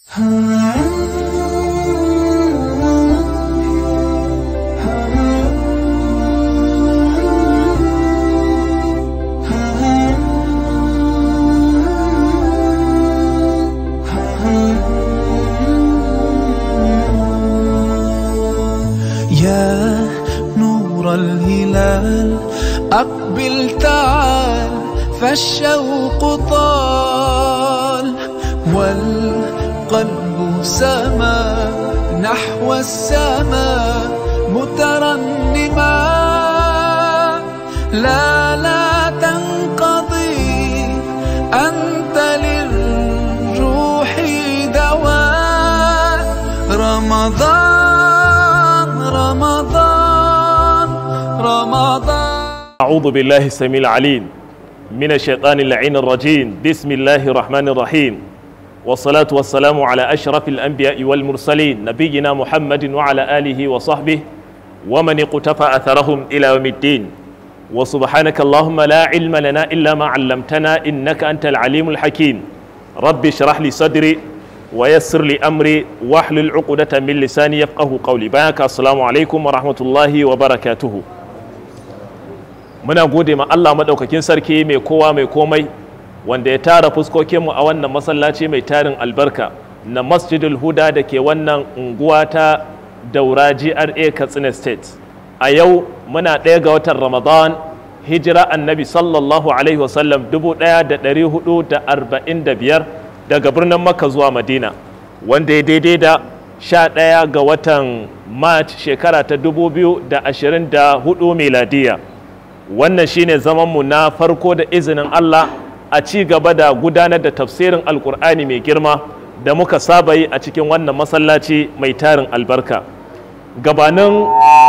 يا نور الهلال أقبل تعال فالشوق طال والقلب سما نحو السماء مترنما لا تنقضي أنت للروح دواء رمضان. أعوذ بالله السميع العليم من الشيطان اللعين الرجيم. بسم الله الرحمن الرحيم، والصلاة والسلام على أشرف الأنبياء والمرسلين نبينا محمد وعلى آله وصحبه ومن اقتفى أثرهم إلى يوم الدين. وسبحانك اللهم لا علم لنا إلا ما علمتنا إنك أنت العليم الحكيم. رب اشرح لي صدري ويسر لي أمري واحلل عقدة من لساني يفقه قولي. بارك السلام عليكم ورحمة الله وبركاته. muna gode ma Allah maɗaukakin sarki mai kowa mai komai wanda ya tara fuskokinmu a wannan masallaci mai tarin albarka na Masjidul Huda da ke wannan unguwa ta Daura GRA Katsina State. A yau muna 1 ga watan Ramadan, hijira annabi sallallahu alaihi wasallam 1445 daga birnin Makka zuwa Madina, wanda ya daidai da 11 ga watan March shekara ta 2024 miladiya. Wannan shine zamanmu na farko da izinin Allah a ci gaba da gudanar da tafsirin alkur'ani mai girma da muka saba yi a cikin wannan masallaci mai tarin albarka. Gabanin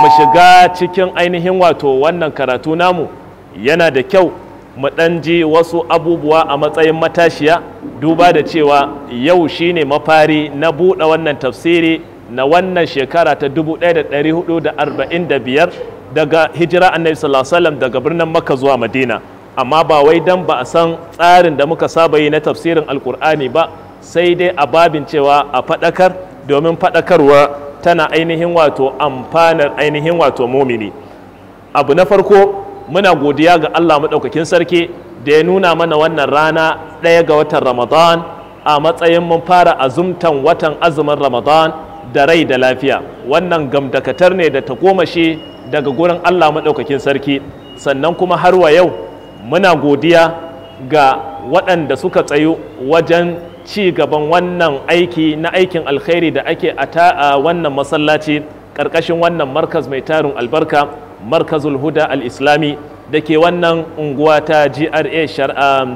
mu shiga cikin ainihin wato wannan karatu namu, yana da kyau mu ɗan ji wasu abubuwa a matsayin matashiya, duba da cewa yau shine mafari na buɗe wannan tafsiri na wannan shekara ta 1445 daga hijira annabi sallallahu alaihi wasallam daga birnin Makka zuwa Madina. Amma ba wai dan ba a san tsarin da muka saba yi na tafsirin alkur'ani ba, sai dai a babin cewa a faɗakar, domin faɗakarwa tana ainihin wato amfanar ainihin wato mumini. Abu na farko, muna godiya ga Allah maɗaukakin sarki da ya nuna mana wannan rana 1 ga watan Ramadan a matsayin mun fara azumtan watan azumin Ramadan da rai da lafiya. Wannan gamdakatar ne da ta tagomashi daga gurin Allah maɗaukakin sarki. Sannan kuma har wa yau muna godiya ga waɗanda suka tsayu wajen ci gaban wannan aiki na aikin alkhairi da ake a wannan masallaci ƙarƙashin wannan markaz mai tarin albarka, Markazul Huda al-Islami da ke wannan unguwa ta GRA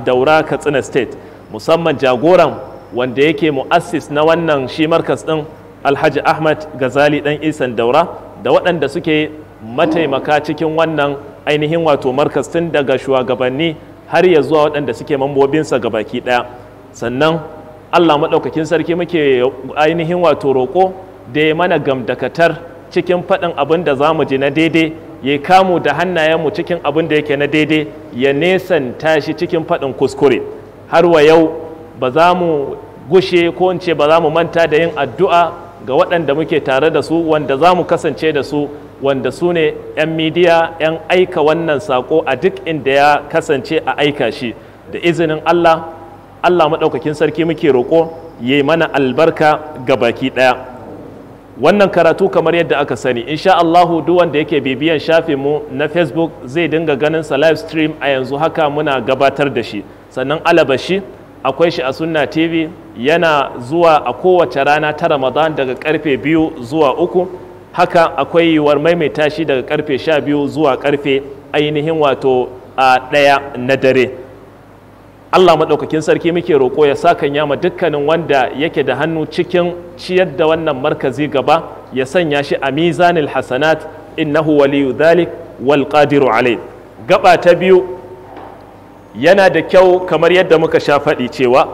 Daura Katsina State, musamman jagoran wanda yake mu'assis na wannan shi markaz ɗin, Alhaji Ahmad Gazali ɗan Isan Daura, da waɗanda suke mataimaka cikin wannan ainihin wato markas, tun daga shugabanni har ya zuwa waɗanda suke mambobinsa gabaki ɗaya. Sannan Allah maɗaukakin sarki muke ainihin wato roƙo da ya mana gamdakatar cikin faɗin abin da za mu ji na daidai, ya kamu da hannayenmu cikin abin da yake na daidai, ya nesanta shi cikin faɗin kuskure. Har wa yau ba za mu gushe ko in ce ba za mu manta da yin addu'a ga waɗanda muke tare da su, wanda za mu kasance da su, wanda su ne 'yan midiya, 'yan aika wannan saƙo a duk inda ya kasance a aika shi. Da izinin Allah maɗaukakin sarki muke roƙo ya yi mana albarka ga baki ɗaya. Wannan karatu kamar yadda aka sani, insha Allahu duk wanda yake bibiyan shafinmu na Facebook zai dinga ganin sa live stream a yanzu haka muna gabatar da shi. Sannan alabashi akwai shi a Sunna TV, yana zuwa a kowace rana ta Ramadan daga karfe 2 zuwa 3. Haka akwai yiwuwar maimaita shi daga karfe 12 zuwa karfe ainihin wato 1 na dare. Allah maɗaukakin sarki muke roƙo ya sakanya ma dukkanin wanda yake da hannu cikin ciyar da wannan markazi gaba, ya sanya shi a mizanil hasanat, innahu waliyu dhalik wal qadiru alai. Gaba ta biyu, yana da kyau kamar yadda muka sha faɗi cewa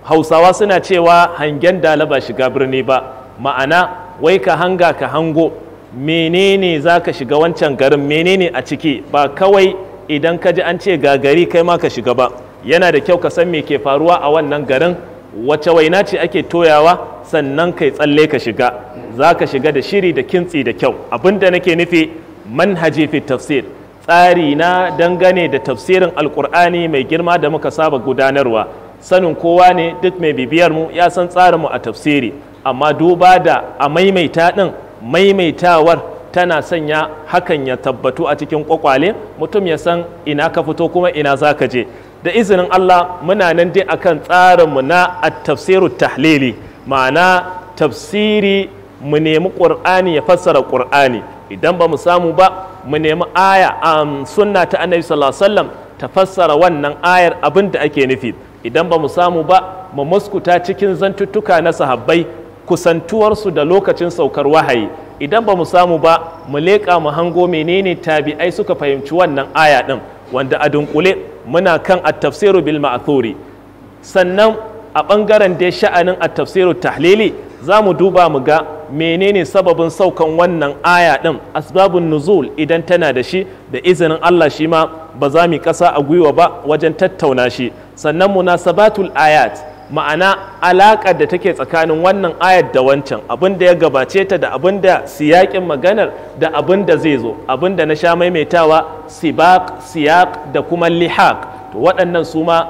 Hausawa suna cewa hangen dala ba shiga birni ba, ma'ana wai ka hanga ka hango menene za ka shiga wancan garin, menene a ciki, ba kawai idan ka ji an ce ga gari kai ma ka shiga ba. Yana da kyau ka san me ke faruwa a wannan garin wace waina ce ake toyawa sannan kai tsalle ka shiga, za ka shiga da shiri da kintsi da kyau. Abinda nake nufi manhaji fi tafsir, tsari na dangane da tafsirin alkur'ani mai girma da muka saba gudanarwa. Sanin kowa ne, duk mai bibiyar mu ya san tsarinmu a tafsiri, amma duba da a maimaita ɗin, maimaitawar tana sanya hakan ya tabbatu a cikin kwakwale, mutum ya san ina ka fito kuma ina za ka je. Da izinin Allah muna nan dai akan tsarinmu na at-tafsiru tahlili, ma'ana tafsiri mu nemi ƙur'ani ya fassara ƙur'ani, idan ba mu samu ba mu nemi aya a sunna ta annabi sallallahu alaihi wasallam ta fassara wannan ayar abin da ake nufi. Idan ba mu samu ba mu muskuta cikin zantuttuka na sahabbai, kusantuwarsu da lokacin saukar wahayi. Idan ba mu samu ba mu leƙa mu hango menene tabi'ai suka fahimci wannan aya ɗin, wanda a dunkule muna kan at-tafsiru bil ma'thuri. Sannan a ɓangaren dai sha'anin at-tafsiru tahlili za mu duba mu ga menene sababin saukan wannan aya ɗin, asbabun nuzul idan tana da shi, da izinin Allah shi ma ba za mu ƙasa a gwiwa ba wajen tattauna shi. Sannan munasabatul ayat, ma'ana alaƙar da take tsakanin wannan ayat da wancan, abin da ya gabace ta da abin da siyaƙin maganar da abin da zai zo, abin da na sha maimaitawa sibaq, siyaq da kuma lihaq. To waɗannan su ma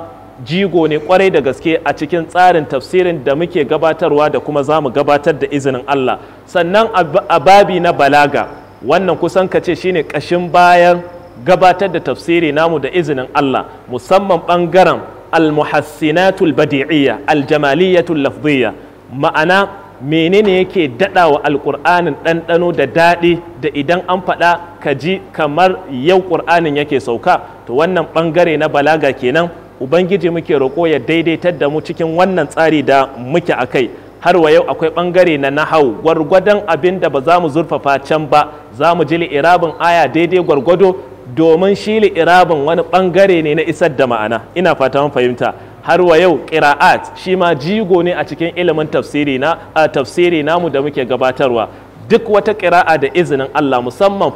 jigo ne kwarai da gaske a cikin tsarin tafsirin da muke gabatarwa da kuma za mu gabatar da izinin Allah. Sannan a babi na balaga, wannan kusan ka ce shine ƙashin bayan gabatar da tafsiri namu da izinin Allah, musamman ɓangaren al-muhassinatul badi'iyya, al-jamaliyatul lafziyya, ma'ana menene yake daɗa wa alƙur'anin ɗanɗano da daɗi da idan an faɗa ka ji kamar yau ƙur'anin yake sauka. To wannan ɓangare na balaga kenan, ubangiji muke roƙo ya daidaitar da mu cikin wannan tsari da muke a kai. Har wa yau akwai ɓangare na nahau, gwargwadon abin da ba za mu zurfafa can ba, za mu ji li'irabin aya daidai gwargwado, domin shi li'irabin wani ɓangare ne na isar da ma'ana. Ina fata mun fahimta. Har wa yau ƙira'at shi ma jigo ne a cikin ilimin tafsiri namu da muke gabatarwa. Duk wata ƙira'a da izinin Allah, musamman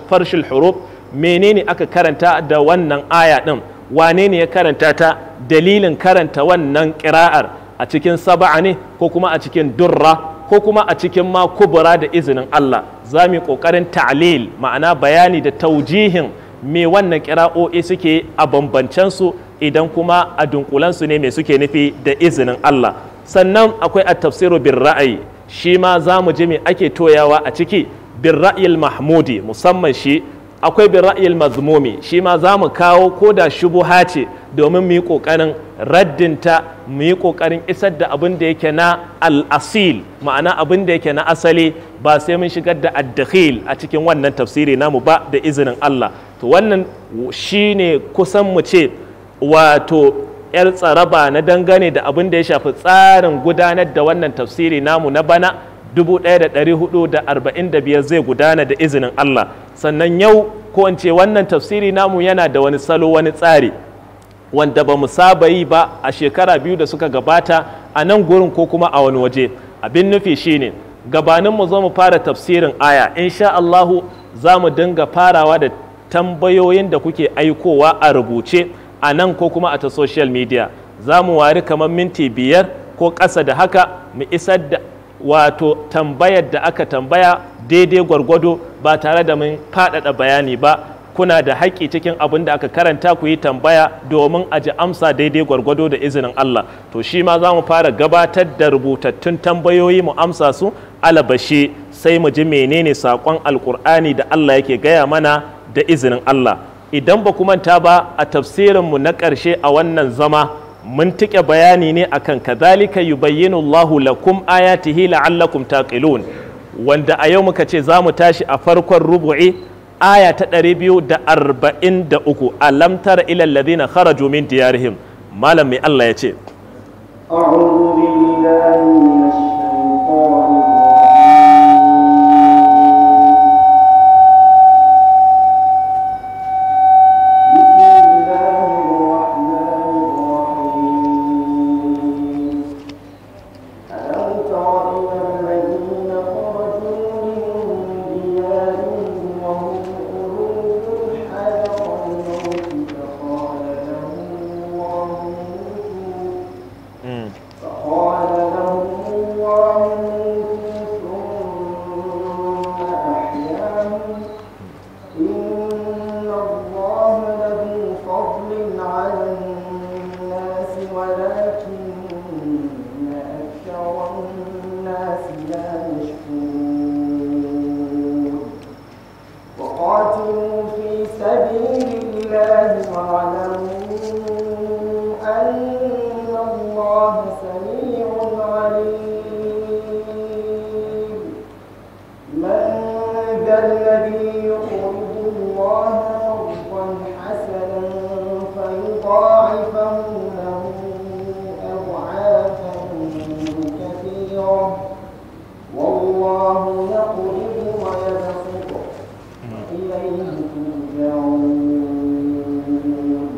farshul huruf, menene aka karanta da wannan aya ɗin, wane ne ya karanta ta, dalilin karanta wannan ƙira'ar a cikin saba'a ne ko kuma a cikin durra ko kuma a cikin ma kubura, da izinin Allah za mu yi ƙoƙarin ta'lil, ma'ana bayani da taujihin me wannan ƙira'o'i suke a bambancensu, idan kuma a dunkulansu ne me suke nufi da izinin Allah. Sannan akwai at-tafsiru bir ra'ayi, shi ma za mu ji me ake toyawa a ciki, bir ra'yil mahmudi musamman shi. Akwai bin ra'ayil mazmumi, shi ma za mu kawo ko da shubuha ce domin mu yi ƙoƙarin raddinta, mu yi ƙoƙarin isar da abin da yake na al'asil, ma'ana abin da yake na asali, ba sai mun shigar da addakhil a cikin wannan tafsiri namu ba da izinin Allah. To wannan shi ne kusan mu ce wato 'yar tsaraba na dangane da abin da ya shafi tsarin gudanar da wannan tafsiri namu na bana 1445 zai gudana da izinin Allah. Sannan yau ko in ce wannan tafsiri namu yana da wani salo, wani tsari wanda ba mu saba yi ba a shekara 2 da suka gabata a nan gurin ko kuma a wani waje. Abin nufi shine gabanin mu zo mu fara tafsirin aya, insha Allahu za mu dinga farawa da tambayoyin da kuke aikowa a rubuce a nan ko kuma a ta social media. Za mu wari kamar minti 5 ko ƙasa da haka mu isar da wato tambayar da aka tambaya daidai gwargwado, ba tare da mun faɗaɗa bayani ba. Kuna da haƙƙi cikin abin da aka karanta ku yi tambaya domin a ji amsa daidai gwargwado da izinin Allah. To shi ma za mu fara gabatar da rubutattun tambayoyi mu amsa su, alabashi sai mu ji menene saƙon alƙur'ani da Allah yake gaya mana da izinin Allah. Idan ba ku manta ba, a tafsirinmu na ƙarshe a wannan zama mun tike bayani ne akan kadhalika yubayyinu Allahu lakum ayatihi la'allakum taqilun, wanda a yau muka ce za mu tashi a farkon rubu'i aya ta 243, alam tara ila alladhina kharaju min diyarihim. Malam mai Allah ya ce, a'udhu billahi minash أكثر الناس لا يشكرون وقاتلوا في سبيل الله واعلموا أن الله سميع عليم من ذا الذي يقرض الله قرضا حسنا فيضاعفه له أضعافا كثيرة والله يقرض ويبسط وإليه ترجعون.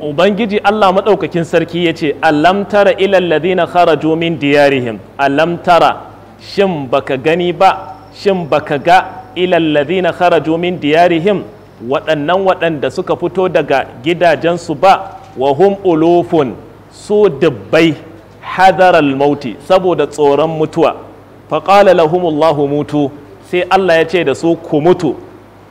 Ubangiji Allah maɗaukakin sarki ya ce, Alam tara ilal ladina kharaju min diyarihim, Alam tara, shin baka gani ba, shin baka ga ilal ladina kharaju min diyarihim waɗannan waɗanda suka fito daga gidajensu ba, wa hum ulufun su dubbai hadaral mauti saboda tsoron mutuwa. Faƙala lahumullahu mutu, sai Allah ya ce da su ku mutu.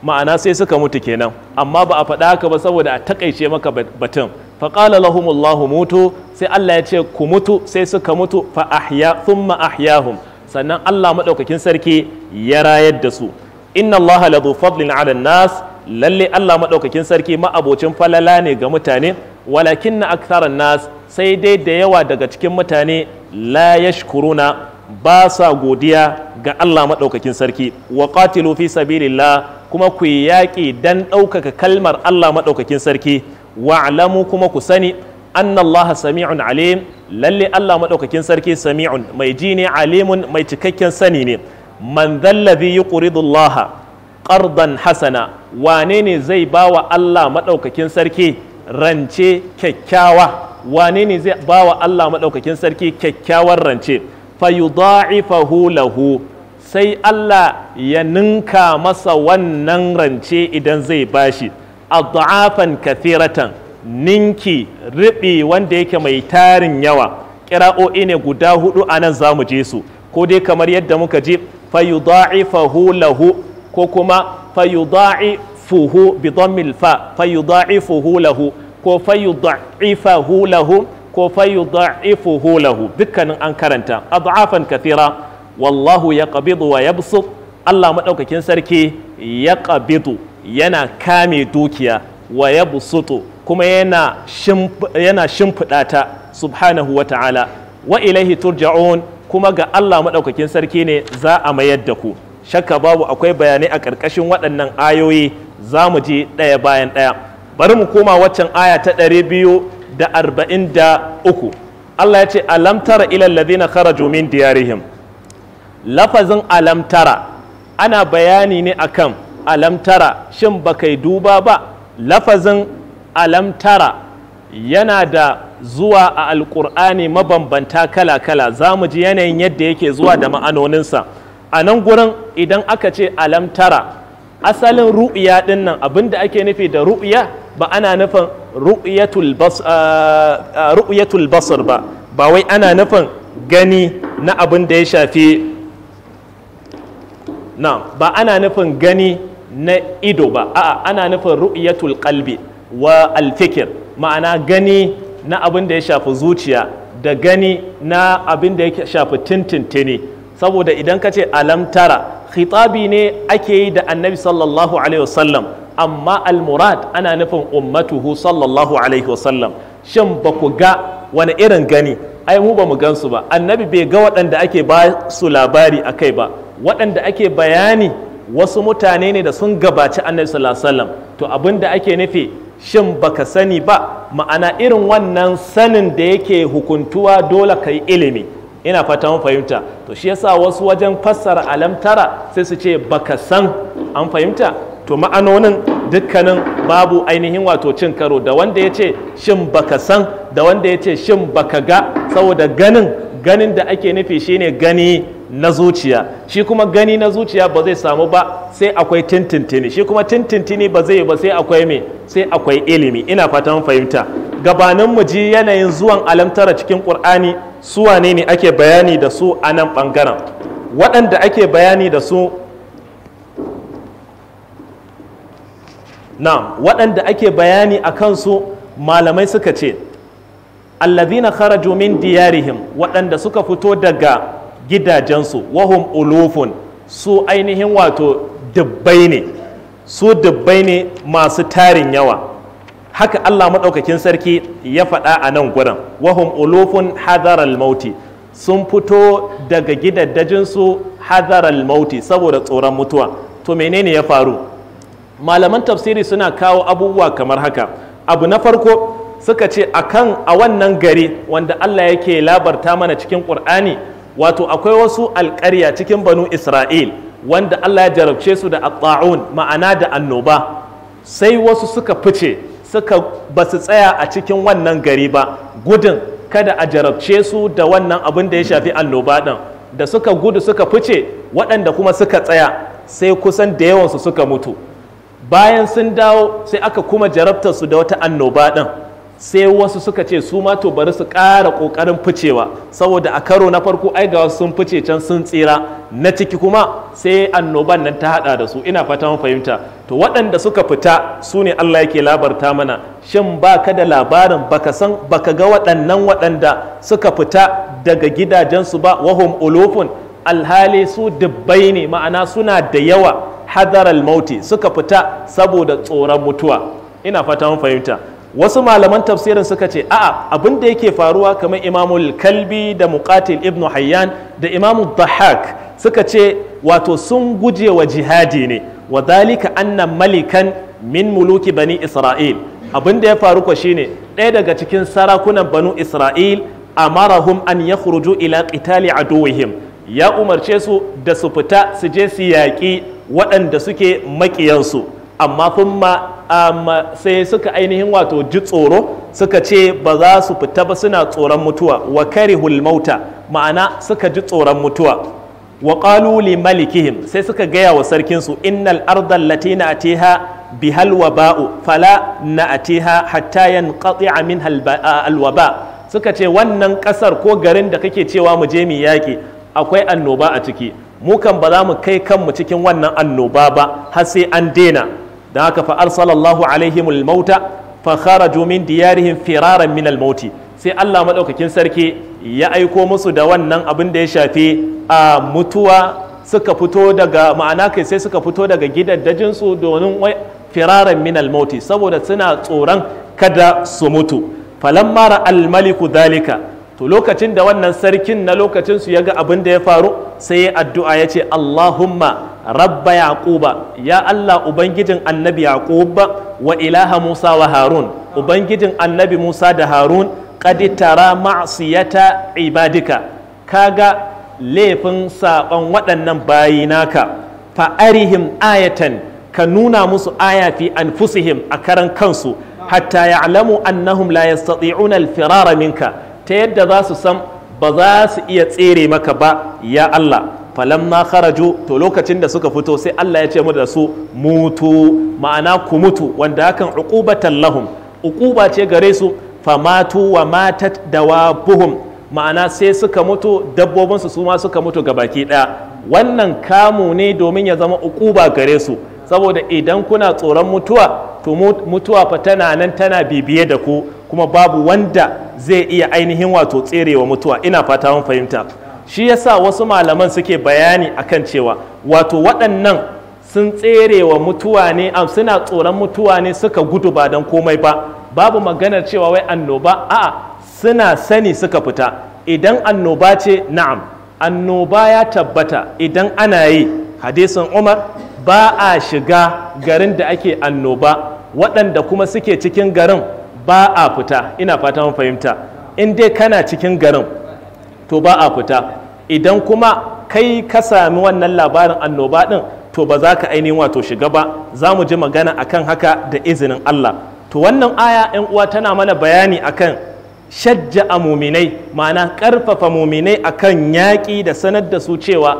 Ma'ana sai suka mutu kenan, amma ba a faɗa haka ba saboda a takaice maka batun. Faƙala lahumullahu mutu, sai Allah ya ce ku mutu, sai suka mutu. Fa ahya thumma ahyahum, sannan Allah maɗaukakin sarki ya rayar da su. Inna Allah ladhu fadlin 'ala nas, lalle Allah maɗaukakin sarki ma'abocin falala ne ga mutane, walakin na aktharan nas, sai dai da yawa daga cikin mutane la yashkuruna, ba sa godiya ga Allah maɗaukakin sarki. Wa qatilu fi sabilillah, kuma ku yi yaƙi don ɗaukaka kalmar Allah maɗaukakin sarki. Wa'lamu, kuma ku sani anna Allah sami'un alim, lalle Allah maɗaukakin sarki sami'un mai ji ne, alimun mai cikakken sani ne. Man dhallazi yuqridu Allah qardan hasana, wane ne zai bawa Allah maɗaukakin sarki rance kyakkyawa? Wane ne zai bawa Allah maɗaukakin sarki kyakkyawar rance? Fayudha'ifahu lahu, sai Allah ya ninka masa wannan rance idan zai bashi adha'afan kathiratan, ninki riɓi wanda yake mai tarin yawa. Ƙira'o'i ne guda hudu a nan za mu je su, ko dai kamar yadda muka ji fayudha'ifahu lahu, ko kuma fayudha'ifuhu bi dhammil fa, fayudha'ifuhu lahu, ko fayudha'ifahu lahu, ko fayudha'ifuhu lahu, dukkanin an karanta adha'afan kathira. Wallahu ya ƙabidu wa yabsut, Allah maɗaukakin sarki ya ƙabidu yana kame dukiya, wa yabsutu kuma yana shimfiɗa ta subhanahu wa ta'ala. Wa ilaihi turja'un, kuma ga Allah maɗaukakin sarki ne za a mayar da ku. Shakka babu akwai bayanai a ƙarƙashin waɗannan ayoyi, za mu ji ɗaya bayan ɗaya. Bari mu koma waccan aya ta 243. Allah ya ce alam tara ilal ladina kharaju min diyarihim. Lafazin alamtara ana bayani ne akan alamtara, shin baka yi duba ba? Lafazin alamtara yana da zuwa a alkur'ani mabambanta kala-kala, za mu ji yanayin yadda yake zuwa da ma'anoninsa. A nan gurin idan aka ce alamtara, asalin ru'ya ɗin nan abinda ake nufi da ru'ya ba ana nufin ru'yatul basar ba wai ana nufin gani na abin da ya shafi ba ana nufin gani na ido ba, a'a ana nufin ru'yatul qalbi wa alfikir, ma'ana gani na abin da ya shafi zuciya da gani na abin da ya shafi tintintini. Saboda idan ka ce alamtara, khitabi ne ake yi da annabi sallallahu alaihi wasallam, amma almurad ana nufin ummatuhu sallallahu alaihi wasallam. Shin ba ku ga wani irin gani? Ai mu ba mu gansu ba, annabi bai ga waɗanda ake ba su labari a kai ba. Waɗanda ake bayani wasu mutane ne da sun gabaci annabi sallallahu alaihi wasallam. To abin da ake nufi, shin baka sani ba, ma'ana irin wannan sanin da yake hukuntuwa dole ka yi ilimi. Ina fata mun fahimta. To shi yasa wasu wajen fassara alamtara sai su ce baka san, an fahimta? To ma'anonin dukkanin babu ainihin wato cin karo, da wanda ya ce shin baka san, da wanda ya ce shin baka ga, saboda ganin da ake nufi shine gani na zuciya. Shi kuma gani na zuciya ba zai samu ba sai akwai tintintini, shi kuma tintintini ba zai ba sai akwai me, sai akwai ilimi. Ina fatan fahimta. Gabanin mu ji yanayin zuwan alamtara cikin Qur'ani, su wane ne ake bayani da su a nan bangaren? Waɗanda ake bayani da su, waɗanda ake bayani a kansu, malamai suka ce allazina kharaju min diyarihim, waɗanda suka fito daga gidajensu wahum ulufun su ainihin wato dubbai ne, su dubbai ne masu tarin yawa. Haka Allah maɗaukakin sarki ya faɗa a nan gurin, wahum ulufun hadaral mauti, sun fito daga gidaddajinsu hadaral mauti saboda tsoron mutuwa. To menene ya faru? Malaman tafsiri suna kawo abubuwa kamar haka. Abu na farko suka ce a wannan gari wanda Allah yake labarta mana cikin Ƙur'ani, wato akwai wasu alƙarya cikin banu Isra'il wanda Allah ya jarabce su da at-ta'un, ma'ana da annoba. Sai wasu suka fice, ba su tsaya a cikin wannan gari ba, gudun kada a jarabce su da wannan abin da ya shafi annoba ɗin. Da suka gudu suka fice, waɗanda kuma suka tsaya sai kusan da yawansu suka mutu. Bayan sun dawo sai aka kuma jarabtar su da wata annoba ɗin, sai wasu suka ce su ma to bari su ƙara ƙoƙarin ficewa, saboda a karo na farko ai ga wasu sun fice can sun tsira, na ciki kuma sai annoban nan ta haɗa da su. Ina fata mun fahimta. To waɗanda suka fita su ne Allah yake labarta mana. Shin baka da labarin, baka ga waɗanda suka fita daga gidajensu ba, wahum ulufun, alhali su dubbai ne, ma'ana suna da yawa, hadaral mauti, suka fita saboda tsoron mutuwa. Ina fata mun fahimta. Wasu malaman tafsirin suka ce a'a, abin da yake faruwa kamar Imamul Kalbi da Muqatil ibn Hayyan da Imamul Dhahhak suka ce wato sun guje wa jihadi ne, wa dhalika anna malikan min muluki bani Isra'il. Abin da ya faru ko shine ɗaya daga cikin sarakunan banu Isra'il amarahum an yakhruju ila qitali aduwwihim, ya umarce su da su fita su je su yaƙi waɗanda suke maƙiyansu, amma kuma sai suka ainihin wato ji tsoro, suka ce ba za su fita ba, suna tsoron mutuwa. Wa karihul mauta, ma'ana suka ji tsoron mutuwa. Wa qalu li malikihim, sai suka gaya wa sarkinsu, innal arda allati na'tiha bihal waba'u fala na'tiha hatta yanqati'a minha alwaba. Suka ce wannan kasar ko garin da kake cewa mu je mu yaƙi akwai annoba a ciki, mu kan ba za mu kai kanmu cikin wannan annoba ba har sai an daina. Da haka fa arsalallahu alaihimul mauta fa kharaju min diyarihim firaran min al-mauti, sai Allah madaukakin sarki ya aiko musu da wannan abin da ya shafi a mutuwa, suka fito daga, ma'ana kai sai suka fito daga gidaddajin su domin firaran min al-mauti, saboda suna tsoron kada su mutu. Falamma ra al-maliku dhalika, to lokacin da wannan sarkin na lokacin su yaga abin da ya faru, sai ya addu'a ya ce Allahumma rabba yaquba, ya Allah ubangijin annabi yaqub wa ilaha Musa wa Harun, ubangijin annabi Musa da Harun, qad tara ma'siyata ibadika, kaga laifin saban waɗannan bayi naka, fa arihim ayatan, ka nuna musu aya fi anfusihim, a karan kansu, hatta ya'lamu annahum la yastati'una al-firara minka, ta yadda za su san ba za su iya tsere maka ba ya Allah. Falamma kharaju, to lokacin da suka fito sai Allah ya ce mu da su mutu, ma'ana ku mutu, wanda hakan uqubatan lahum, uquba ce gare su. Famatu wa matat dawabuhum, ma'ana sai suka mutu, dabbobinsu su ma suka mutu gabaki daya. Wannan kamu ne domin ya zama uquba gare su, saboda idan kuna tsoron mutuwa to mutuwa fa tana nan tana bibiye da ku, kuma babu wanda zai iya ainihin wato tserewa mutuwa. Ina fata mun fahimta. Shi yasa wasu malaman suke bayani akan cewa wato waɗannan sun tserewa mutuwa ne, suna tsoron mutuwa ne suka gudu ba don komai ba. Babu maganar cewa wai annoba, a'a, suna sani suka fita. Idan annoba ce, na'am, annoba ya tabbata idan ana yi, hadisin Umar, ba a shiga garin da ake annoba, waɗanda kuma suke cikin garin ba a fita. Ina fata mun fahimta. In dai kana cikin garin to ba a fita. Idan kuma kai ka sami wannan labarin annoba ɗin, to ba za ka ainihin wato shiga ba. Za mu ji magana akan haka da izinin Allah. To wannan aya 'yan uwa tana mana bayani akan shajja'a muminai, ma'ana ƙarfafa muminai akan yaƙi da sanar da su cewa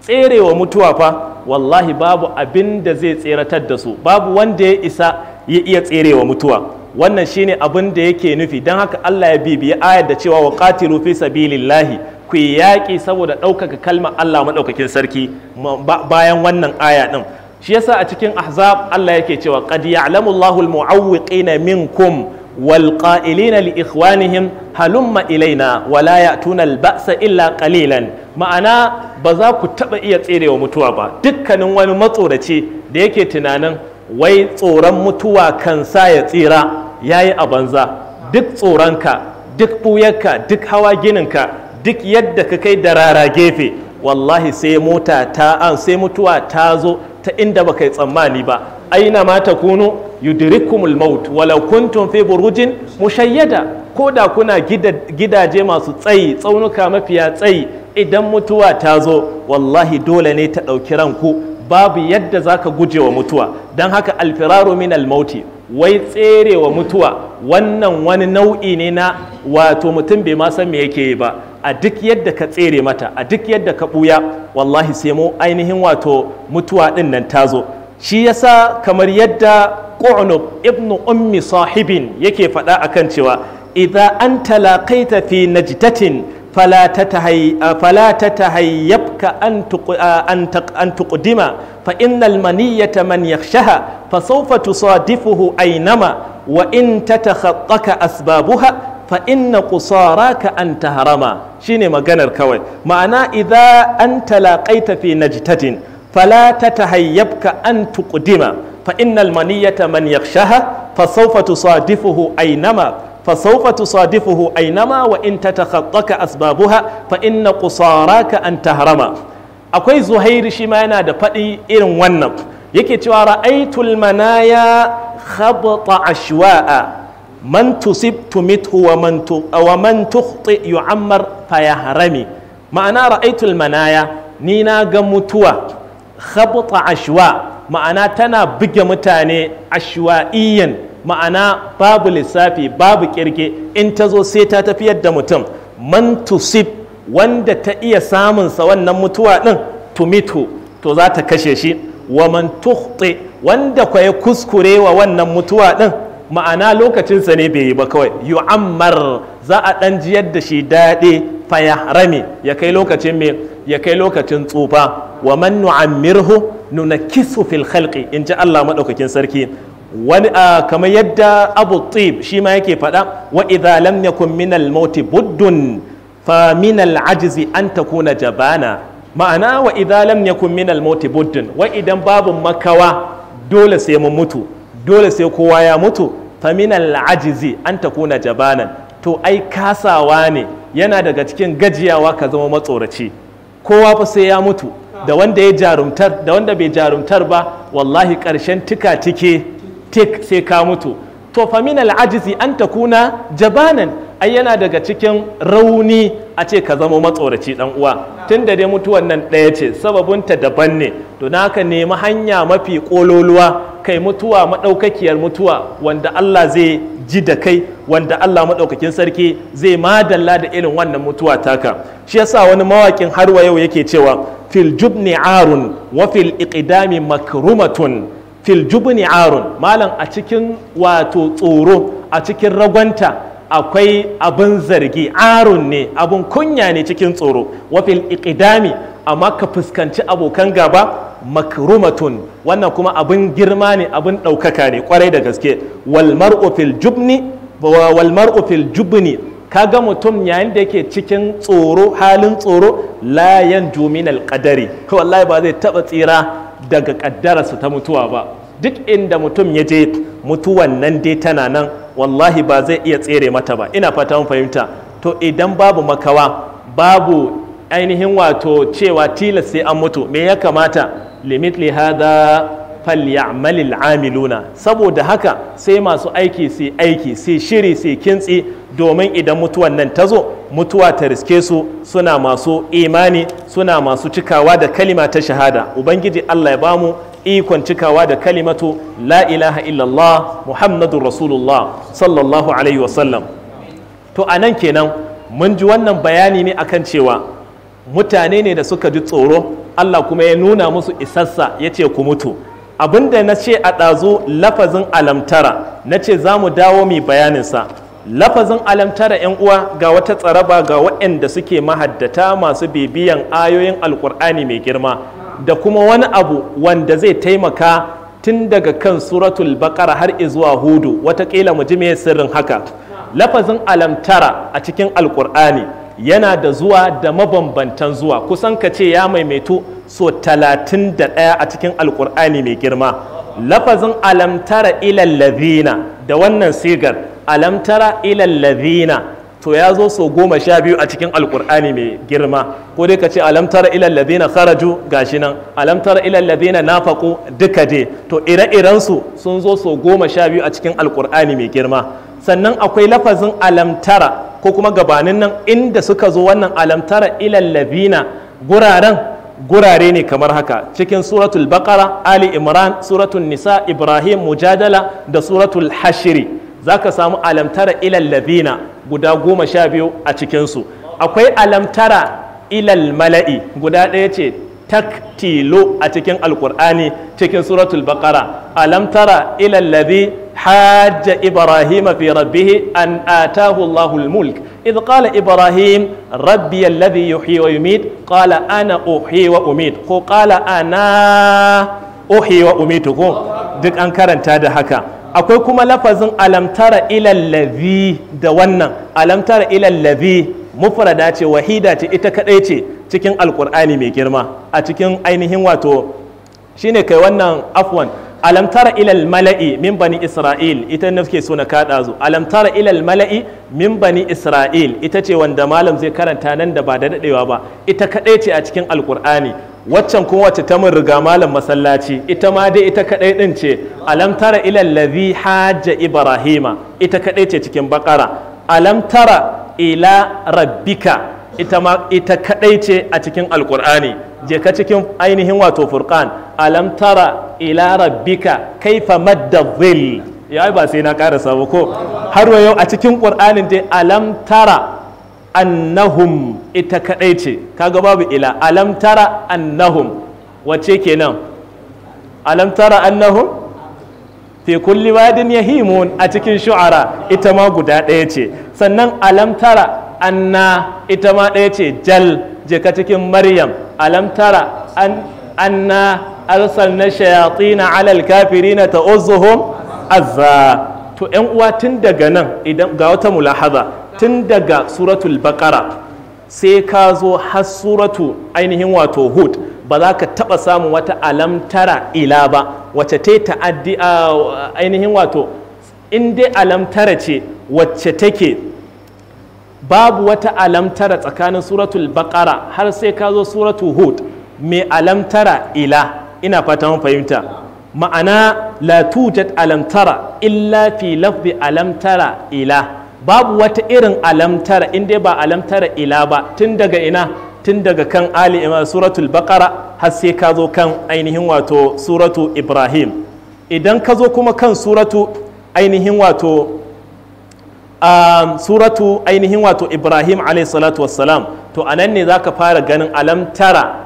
tserewa mutuwa fa wallahi babu abin da zai tseratar da su, babu wanda ya isa ya iya tserewa mutuwa. Wannan shine abin da yake nufi. Don haka Allah ya bibiya ayar da cewa wa qatilu fi sabilillahi, ku yi yaƙi saboda ɗaukaka kalmar Allah maɗaukakin sarki. Bayan wannan aya ɗin, shi yasa a cikin Ahzab Allah yake cewa qad ya'lamu Allahu al-mu'awwiqina minkum wal qa'ilina li ikhwanihim halumma ilaina wa la ya'tuna al-ba'sa illa qalilan ma'ana ba za ku taɓa iya tserewa mutuwa ba. Dukkanin wani matsoraci da yake tunanin wai tsoron mutuwa kan sa ya tsira ya yi a banza. Duk tsoronka, duk ɓuyarka, duk hawa gininka, duk yadda ka kai da rara gefe, wallahi sai mutuwa ta zo ta inda ba kai tsammani ba. Aina ma takunu yudrikumul maut walau kuntum fi burujin mushayyada. Ko da kuna gidaje masu tsayi, tsaunuka mafiya tsayi, idan mutuwa ta zo wallahi dole ne ta ɗauki ranku, babu yadda za ka guje wa mutuwa. Don haka alfiraru min almauti, wai tsere wa mutuwa, wannan wani nau'i ne na wato mutum bai ma san me yake yi ba. A duk yadda ka tsere mata, a duk yadda ka ɓuya, wallahi sai mu ainihin wato mutuwa ɗin nan ta zo. Shi yasa kamar yadda Qu'nub ibn ummi sahibin yake faɗa akan cewa idza anta laqaita fi najdatin fala tatahayyabka an tuqdima fa innal maniyata man yakhshaha fa sawfa tusadifuhu aynama wa in tatakhattaka asbabuha fa inna qusaraka an tahrama. Shine maganar kawai. Ma'ana idza anta laqaita fi najdatin fala tatahayyabka an tuqdima fa innal maniyata man yakhshaha fa sawfa tusadifuhu aynama wa in tatakhattaka asbabuha fa inna qusaraka an tahrama. Akwai Zuhair shi ma yana da faɗi irin wannan, yake cewa ra'aytul manaya khabta ashwa'a man tusib tumithu wa man tukhti yu'ammar fayahrami. Ma'ana ra'aytul manaya, ni na ga mutuwa khabta ashwa, ma'ana tana buge mutane ashwa'iyyan, ma'ana babu lissafi babu kirge, in ta zo sai ta tafiyar da mutum. Man tusib, wanda ta iya samunsa wannan mutuwa ɗin, tumitu, to za ta kashe shi. Wa man tukhti, wanda kwa ya kuskure wa wannan mutuwa ɗin, ma'ana lokacinsa ne bai yi ba kawai, yu'ammar, za a ɗan jiyar da shi daɗe, fayahrami, ya kai lokacin tsufa. Wa man nu'ammirhu nunakkisu fil khalqi, in ji Allah maɗaukakin sarki. Wani kamar yadda Abu Tib shi ma yake faɗa, wa idza lam yakun min al-maut buddun fa min al-ajzi an takuna jabana. Ma'ana wa idza lam yakun min al-maut buddun, wa idan babu makawa dole sai mun mutu, dole sai kowa ya mutu, fa min al-ajzi an takuna jabanan, to ai kasawa ne, yana daga cikin gajiyawa ka zama matsoraci. Kowa fa sai ya mutu, da wanda ya jarumtar da wanda bai jarumtar ba, wallahi ƙarshen tika tik sai ka mutu. To fa min al'ajizi an takuna jabanan, ai yana daga cikin rauni a ce ka zama matsoraci dan uwa. Tunda dai mutuwan nan ɗaya ce, sababinta daban ne, to naka nemi hanya mafi kololuwa, kai mutuwa maɗaukakiyar mutuwa wanda Allah zai ji da kai, wanda Allah maɗaukakin sarki zai madalla da irin wannan mutuwa taka. Shi yasa wani mawakin har wa yau yake cewa fil jubni arun wa fil iqdami makrumatun. Fil jubni arun, malam a cikin wato tsoro, a cikin ragwanta akwai abin zargi, arun ne, abin kunya ne cikin tsoro. Wa fil iqdami, amma ka fuskanci abokan gaba, makrumatun, wannan kuma abin girma ne, abin ɗaukaka ne kwarai da gaske. Wal mar'u fil jubni, kaga mutum yayin da yake cikin tsoro, halin tsoro, la yanju min al-qadari, wallahi ba zai taba tsira daga kaddararsa ta mutuwa ba. Duk inda mutum ya je, mutuwan nan dai tana nan, wallahi ba zai iya tsere mata ba. Ina fata mun fahimta. To idan babu makawa, babu ainihin wato cewa tilas sai an mutu, me ya kamata? Limitli hada falyamalil amiluna. Saboda haka sai masu aiki sai aiki, sai shiri sai kintsi, domin idan mutuwan nan ta zo, mutuwa ta riske su suna masu imani, suna masu cikawa da kalima ta shahada. Ubangiji Allah ya bamu ikon cikawa da kalimatu la ilaha illallah Muhammadun Rasulullah sallallahu alaihi wasallam. To a nan kenan mun ji wannan bayani ne akan cewa mutane ne da suka ji tsoro, Allah kuma ya nuna musu isassa, ya ce ku mutu. Abinda na ce a ɗazu lafazin alamtara, na ce za mu dawo mai bayaninsa. Lafazin alamtara 'yan uwa, ga wata tsaraba ga waɗanda suke mahaddata masu bibiyan ayoyin alkur'ani mai girma, da kuma wani abu wanda zai taimaka tun daga kan suratul baqara har izuwa hudu, watakila mu ji me sirrin haka. Lafazin alamtara a cikin alkur'ani yana da zuwa da mabambantan zuwa, kusan ka ce ya maimaitu so 31 a cikin alkur'ani mai girma. Lafazin alamtara ilal ladhina da wannan sigar alamtara ilal ladhina to ya zo so 12 a cikin alkur'ani mai girma, ko dai ka ce alamtara ilal ladhina kharaju gashi nan, alamtara ilal ladhina nafaqu duka dai, to ire-iren su sun zo so 12 a cikin alkur'ani mai girma. Sannan akwai lafazin alamtara ko kuma gabanin nan inda suka zo wannan alamtara ilal ladhina gurare ne kamar haka cikin suratul baqara, ali imran, suratul nisa, ibrahim, mujadala da suratul hashiri zaka samu alamtara ilal ladhina guda 12 a cikinsu. Akwai alamtara ilal mala'i guda ɗaya ce tak tilo a cikin alkur'ani cikin suratul baqara, alamtara ilal ladhi hajja ibrahima fi rabbih an atahu allahul mulk idh qala ibrahim rabbi alladhi yuhyi wa yumit qala ana uhyi wa umit ko qala ana uhyi wa umit ko duk an karanta da haka. Akwai kuma lafazin alamtara ilal ladhi da wannan alamtara ilal ladhi mufrada ce, wahida ce, ita kadai ce cikin alkur'ani mai girma a cikin ainihin wato shine kai wannan afwan alamtara ilal mala'i min bani isra'il ita nake so na kada zu alamtara ilal mala'i min bani isra'il ita ce wanda malam zai karanta nan da ba da dadewa ba, ita kadai ce a cikin alkur'ani. Waccan kuma wacce ta mun riga malam masallaci ita ma dai ita kadai din ce alamtara ilal ladhi hajja ibrahima ita kadai ce cikin baqara. Alamtara ila rabbika ita ma ita kadai ce a cikin alkur'ani. Je ka cikin ainihin wato furqan alamtara ila rabbika kaifa madda dhil, ya ba sai na karasa ba ko har yau a cikin qur'anin dai alamtara annahum ita kadai ce, kaga babu ila. Alamtara annahum wace kenan? Alamtara annahum fi kulli wadin yahimun a cikin shu'ara ita ma guda ɗaya ce. Sannan alamtara anna ita ma ɗaya ce jal. Je ka cikin maryam alamtara anna arsalna shayatina alal kafirina ta'uzzuhum azza. To yan uwa tun daga nan idan ga wata mulahaza tun daga suratul baqara sai ka zo har suratu ainihin wato hud ba za ka taɓa samun wata alamtara ila ba wacce ta ta'addi ainihin wato in dai alamtara ce wacce take babu wata alamtara tsakanin suratul baqara har sai ka zo suratu hud mai alamtara ila. Ina fata mun fahimta, ma'ana la tujad alamtara illa fi lafzi alamtara ila, babu wata irin alamtara in dai ba alamtara ila ba tun daga ina, tun daga kan ali suratul baqara har sai ka zo kan ainihin wato suratu ibrahim. Idan ka zo kuma kan suratu ainihin wato suratu ainihin wato ibrahim alayhi salatu wassalam to anan ne zaka fara ganin alamtara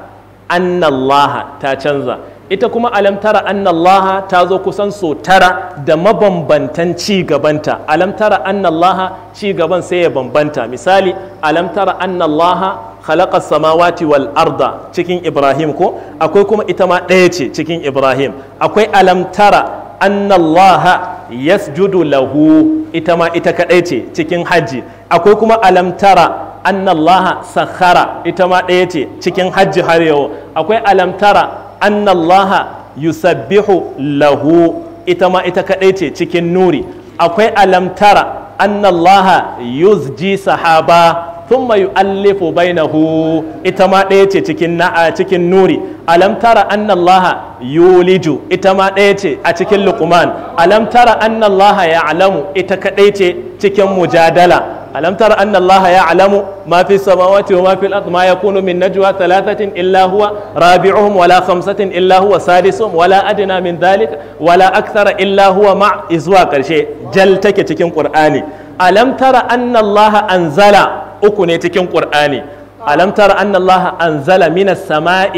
annallaha ta canza. Ita kuma alamtara annallaha ta zo kusan so 9 da mabambantan ci gabanta. Alamtara annallaha ci gaban sai ya bambanta. Misali alamtara annallaha khalaqa samawati wal arda cikin ibrahim ko akwai kuma ita ma ɗaya ce cikin ibrahim. Akwai alamtara annallaha yasjudu lahu ita ma ita kadai ce cikin hajji. Akwai kuma alamtara annallaha sakhara ita ma ɗaya ce cikin hajji har yau. Akwai alamtara annallaha yusabbihu lahu ita ma ita kadai ce cikin nuri. Akwai alamtara annallaha yuzji sahaba thumma yu'allifu bainahu ita ma ɗaya ce cikin nuri. Alam tara anna Allah yuliju ita ma ɗaya ce a cikin Luqman. Alam tara anna Allah ya'lamu ita kaɗai ce cikin Mujadala. ألم تر أن الله يعلم ما في السماوات وما في الأرض ما يكون من نجوى 3 إلا هو رابعهم ولا 5 إلا هو سادسهم ولا أدنى من ذلك ولا أكثر إلا هو مع إزواء شيء جل تكتكين قرآني. ألم تر أن الله أنزل أكوني تكين قرآني. ألم تر أن الله أنزل من السماء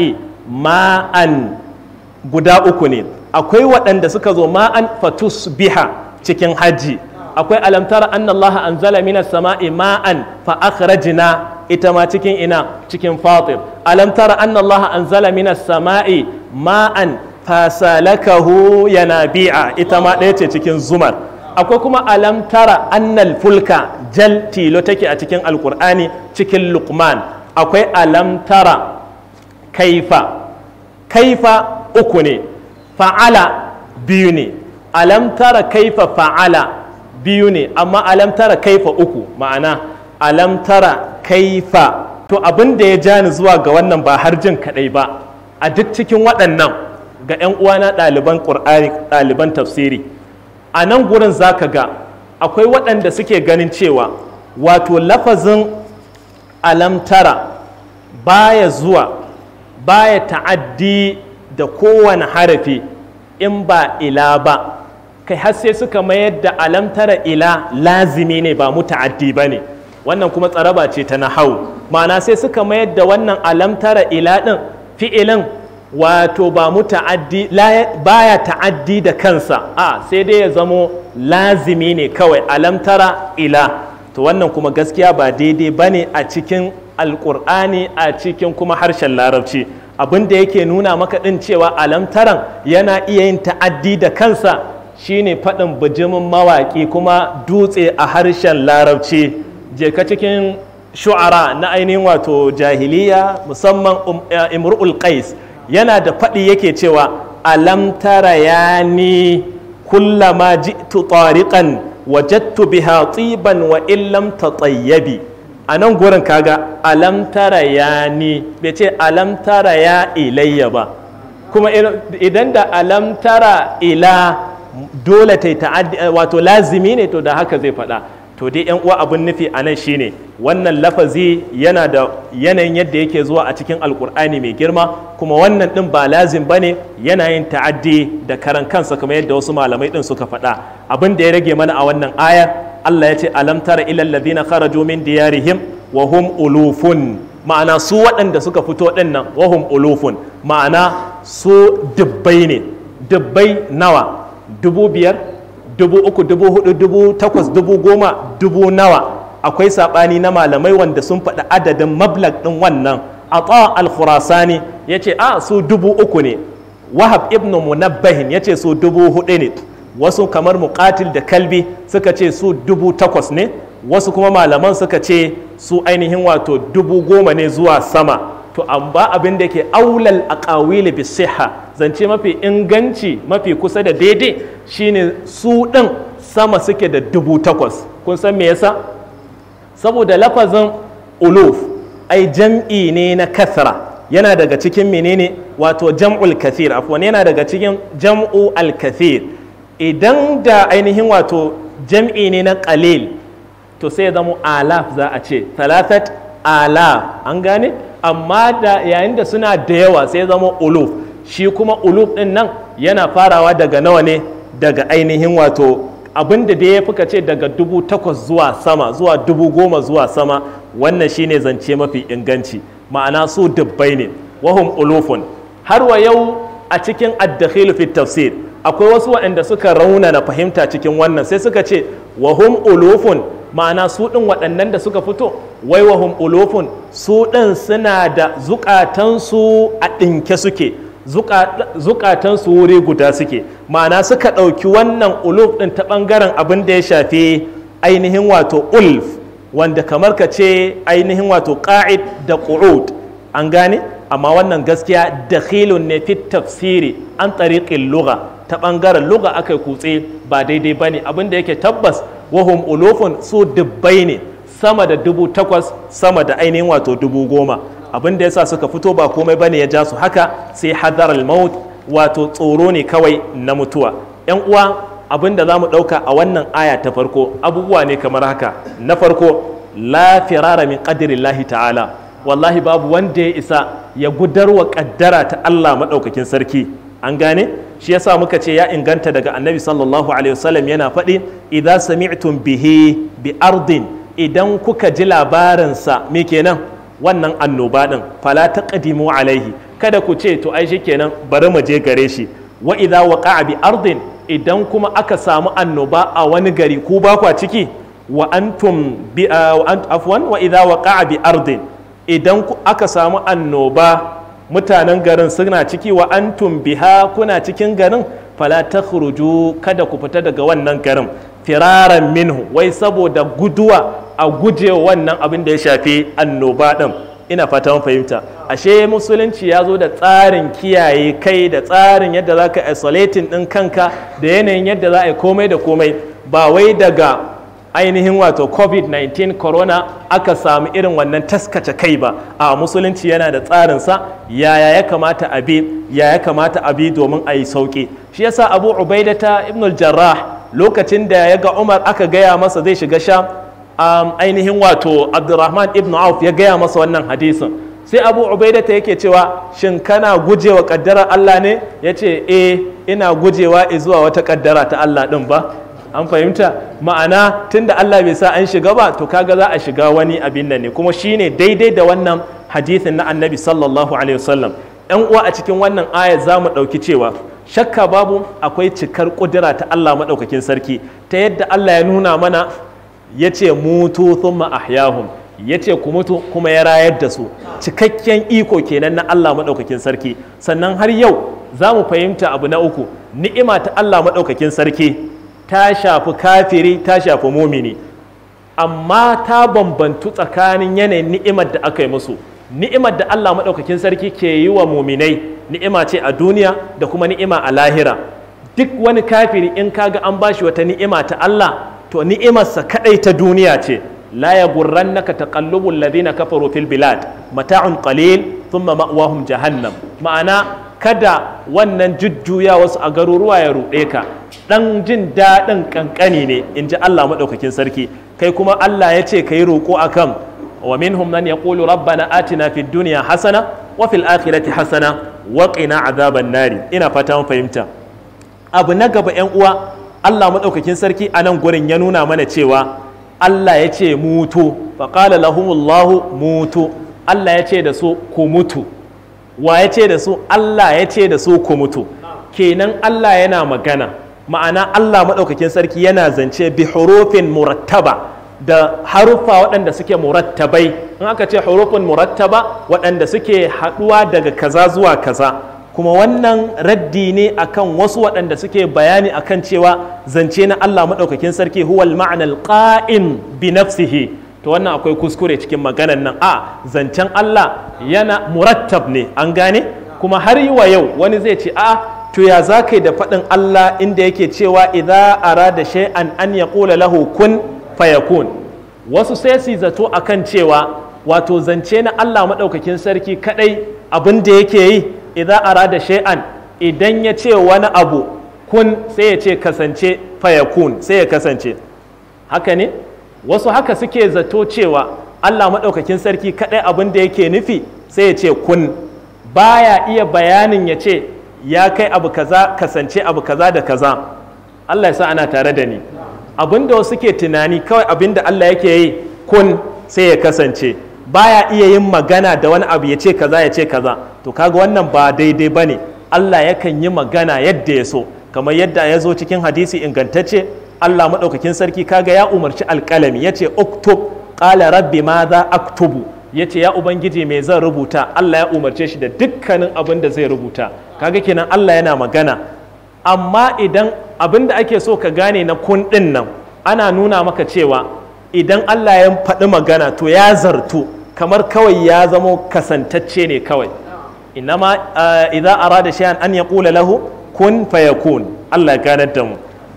ماء guda uku ne. Akwai waɗanda suka zo ma'an fatusbiha cikin hajji. Akwai alamtara anna Allah anzala minas sama'i ma'an fa akhrajna ita ma cikin ina cikin Fatir. Alamtara anna Allah anzala minas sama'i ma'an fasalakahu yanabi'a ita ma ɗaya ce cikin Zumar. akwai kuma alam tara annal fulka jal tilo take a cikin alkur'ani cikin luqman. Akwai alam tara kaifa uku ne, fa'ala biyu ne, alam tara kaifa fa'ala biyu ne, amma alam tara kaifa uku, ma'ana alam tara kaifa. To abin da ya jani zuwa ga wannan ba har jin kadai ba, a duk cikin waɗannan ga 'yan uwana ɗaliban ƙur'ani, ɗaliban tafsiri, a nan gurin za ka ga akwai waɗanda suke ganin cewa wato lafazin alamtara baya ta'addi da kowane harafi in ba ila ba, kai har sai suka mayar da alamtara ila lazimi ne ba muta'addi ba ne. Wannan kuma tsaraba ce ta nahawu, ma'ana sai suka mayar da wannan alamtara ila ɗin fi'ilin wato ba muta'addi, baya ta'addi da kansa, sai dai ya zamo lazimi ne kawai alamtara ila. To wannan kuma gaskiya ba daidai bane a cikin alkur'ani, a cikin kuma harshen larabci. Abin da yake nuna maka ɗin cewa alamtaran yana iya yin ta'addi da kansa shine faɗin bijimin mawaƙi kuma dutse a harshen larabci. Je ka cikin shu'ara na ainihin wato jahiliya, musamman imru'ul qais, yana da faɗi yake cewa alam tara yani kullama ji'tu tariqan wajadtu biha tiban wa illam tatayyabi. A nan gurin kaga alam tara yani bai ce alam tara ya ilayya ba, kuma idan da alam tara ila dole ta ta'addi wato lazimi ne, to da haka zai faɗa. To dai yan uwa abin nufi a nan shine wannan lafazi yana da yanayin yadda yake zuwa a cikin alkur'ani mai girma, kuma wannan din ba lazim bane, yana yin ta'addi da karan kansa kamar yadda wasu malamai din suka faɗa. Abin da ya rage mana a wannan ayar, Allah ya ce alam tara ilal ladina kharaju min diyarihim wa hum ulufun, ma'ana su waɗanda suka fito din nan wa hum ulufun, ma'ana su dubbai ne. Dubbai nawa? 5,000, 3,000, 4,000, 8,000, 10,000, 10,000 nawa? Akwai saɓani na malamai wanda sun faɗi adadin mablag ɗin wannan. Ata al-Khurasani ya ce su 3,000 ne. Wahab ibn Munabbahin ya ce su 4,000 ne. Wasu kamar Muqatil da Kalbi suka ce su 8,000 ne. Wasu kuma malaman suka ce su ainihin wato 10,000 ne zuwa sama. To amma abin da ke aulal aqawili bis sihha, zance mafi inganci mafi kusa da daidai shine su ɗin sama suke da 8,000. Kun san me yasa? Saboda lafazin uluf ai jam'i ne na kasra, yana daga cikin menene wato jam'ul kathir, afwan yana daga cikin jam'u al-kathir. Idan da ainihin wato jam'i ne na qalil, to sai zama alaf za a ce, 3,000, an gane? Amma da yayin da suna da yawa sai zama uluf, shi kuma uluf din nan yana farawa daga nawa ne? Daga ainihin wato abinda da ya fuka ce daga 8,000 zuwa sama, zuwa 10,000 zuwa sama. Wannan shine zance mafi inganci, ma'ana su dubbai ne, wahum ulufun. Har wa yau a cikin ad-dakhil fi tafsir akwai wasu waɗanda suka raunana fahimta cikin wannan, sai suka ce wahum ulufun, ma'ana su ɗin waɗannan da suka fito, wai wahum ulufun, su ɗin suna da zukatansu a ɗinke suke, zukatansu wuri guda suke, ma'ana suka ɗauki wannan uluf ɗin ta ɓangaren abin da ya shafi ainihin wato ulf, wanda kamar ka ce ainihin wato ƙa'id da ƙu'ud, an gane? Amma wannan gaskiya dakhilun ne fi tafsiri an tariqin lugha, ta ɓangaren lugha aka kutse, ba daidai bane. Abin da yake tabbas wahum ulufun, su dubbai ne, sama da 8,000, sama da ainihin wato 10,000. Abin da yasa suka fito ba komai bane ya ja su haka, sai hadar al-maut, wato tsoro ne kawai na mutuwa. Yan uwa, abin da zamu dauka a wannan aya ta farko abubuwa ne kamar haka. Na farko, la firara min qadrillahi ta'ala, wallahi babu wanda ya isa ya gudarwa kaddara ta Allah madaukakin sarki, an gane? Shi yasa muka ce ya inganta daga annabi sallallahu alaihi wasallam yana faɗi, idza sami'tum bihi bi ardin, idan kuka ji labarinsa me kenan wannan annoba din, fala taqdimu alaihi, kada ku ce to ai shikenan bari mu je gare shi. Wa idza waqa'a bi ardin, idan kuma aka samu annoba a wani gari ku ba kwa ciki, wa antum bi afwan wa idza waqa'a bi ardin, idan aka samu annoba mutanen garin suna ciki, wa antum biha, kuna cikin garin, fala takhruju, kada ku fita daga wannan garin, firaran minhu, wai saboda guduwa a guje wannan abin da ya shafi annoba ɗin. Ina fata mun fahimta. Ashe musulunci ya zo da tsarin kiyaye kai da tsarin yadda za ka isolating ɗin kanka da yanayin yadda za a yi komai da komai, ba wai daga ainihin wato covid-19 corona aka samu irin wannan taskace kai ba. A musulunci yana da tsarinsa yaya ya kamata a bi, ya kamata a bi domin a yi sauƙi. Shi yasa Abu Ubaidata ibn al-Jarrah lokacin da ya ga Umar aka gaya masa zai shiga Sham, ainihin wato Abdurrahman ibn Auf ya gaya masa wannan hadisin, sai Abu Ubaidata yake cewa shin kana gujewa kaddarar Allah ne? Yace ina gujewa zuwa wata kaddara ta Allah din ba. An fahimta? Ma'ana tunda Allah bai sa an shiga ba, to kaga za a shiga wani abin nan ne, kuma shine daidai da wannan hadisin na Annabi sallallahu alaihi wasallam. Yan uwa, a cikin wannan ayat za mu ɗauki cewa shakka babu akwai cikar ƙudura ta Allah maɗaukakin sarki, ta yadda Allah ya nuna mana ya ce mutu thumma ahyahum, ya ce ku mutu kuma ya rayar da su. Cikakken iko kenan na Allah maɗaukakin sarki. Sannan har yau za mu fahimta abu na uku, ni'ima ta Allah maɗaukakin sarki ta shafi kafiri, ta shafi mumini, amma ta bambantu tsakanin yanayin ni'imar da aka yi musu. Ni'imar da Allah maɗaukakin sarki ke yi wa muminai ni'ima ce a duniya da kuma ni'ima a lahira. Duk wani kafiri in kaga an bashi wata ni'ima ta Allah, to ni'imarsa kadai ta duniya ce. La yaghurrannaka taqallubul ladina kafaru fil bilad mata'un qalil thumma ma'wahum jahannam. Ma'ana kada wannan jujjuya wasu a garuruwa ya ruɗe ka, dan jin daɗin kankani ne, in ji Allah maɗaukakin sarki. Kai kuma Allah ya ce ka yi roƙo akan wa minhum man yaqulu rabbana atina fid dunya hasana wa fil akhirati hasana wa qina azaban nari. Ina fata mun fahimta. Abu na gaba, yan uwa, Allah maɗaukakin sarki a nan gurin ya nuna mana cewa Allah ya ce mutu, faqala lahumullahu mutu. Allah ya ce da su ku mutu. Wa ya ce da su? Allah ya ce da su ku mutu. Kenan Allah yana magana, ma'ana Allah maɗaukakin sarki yana zance bi hurufin murattaba, da haruffa waɗanda suke murattabai. In aka ce hurufin murattaba, waɗanda suke haɗuwa daga kaza zuwa kaza. Kuma wannan raddi ne akan wasu waɗanda suke bayani akan cewa zance na Allah maɗaukakin sarki huwal ma'anal qa'im bi nafsihi. To wannan akwai kuskure cikin maganan nan. A zancen Allah yana murattab ne, an gane? Kuma har yi wa yau wani zai ce to ya za ka yi da faɗin Allah inda yake cewa idza arada shay'an an yaqula lahu kun fayakun. Wasu sai su zato akan cewa wato zance na Allah maɗaukakin sarki kadai abin da yake yi, idza arada shay'an, idan ya ce wani abu kun, sai ya ce kasance, fayakun, sai ya kasance. Haka ne? Wasu haka suke zato cewa Allah maɗaukakin sarki kadai abin da yake nufi sai ya ce kun, baya iya bayanin ya ce ya kai abu kaza kasance abu kaza da kaza. Allah ya sa ana tare da ni. Abinda wasu ke tunani kawai abinda Allah yake yi kun sai ya kasance, baya iya yin magana da wani abu ya ce kaza ya ce kaza. To kaga wannan ba daidai bane. Allah yakan yi magana yadda ya so, kamar yadda ya zo cikin hadisi ingantacce. Allah maɗaukakin sarki kaga ya umarci alƙalami, ya ce uktub, qala rabbi madha aktubu, ya ce ya ubangiji me zan rubuta. Allah ya umarce shi da dukkanin abin da zai rubuta. Kaga kenan Allah yana magana. Amma idan abin da ake so ka gane na kun ɗin nan, ana nuna maka cewa idan Allah ya faɗi magana to ya zartu, kamar kawai ya zamo kasantacce ne kawai. Innama idza arada shay'an an yaqula lahu kun fayakun. Allah ya ganar da mu.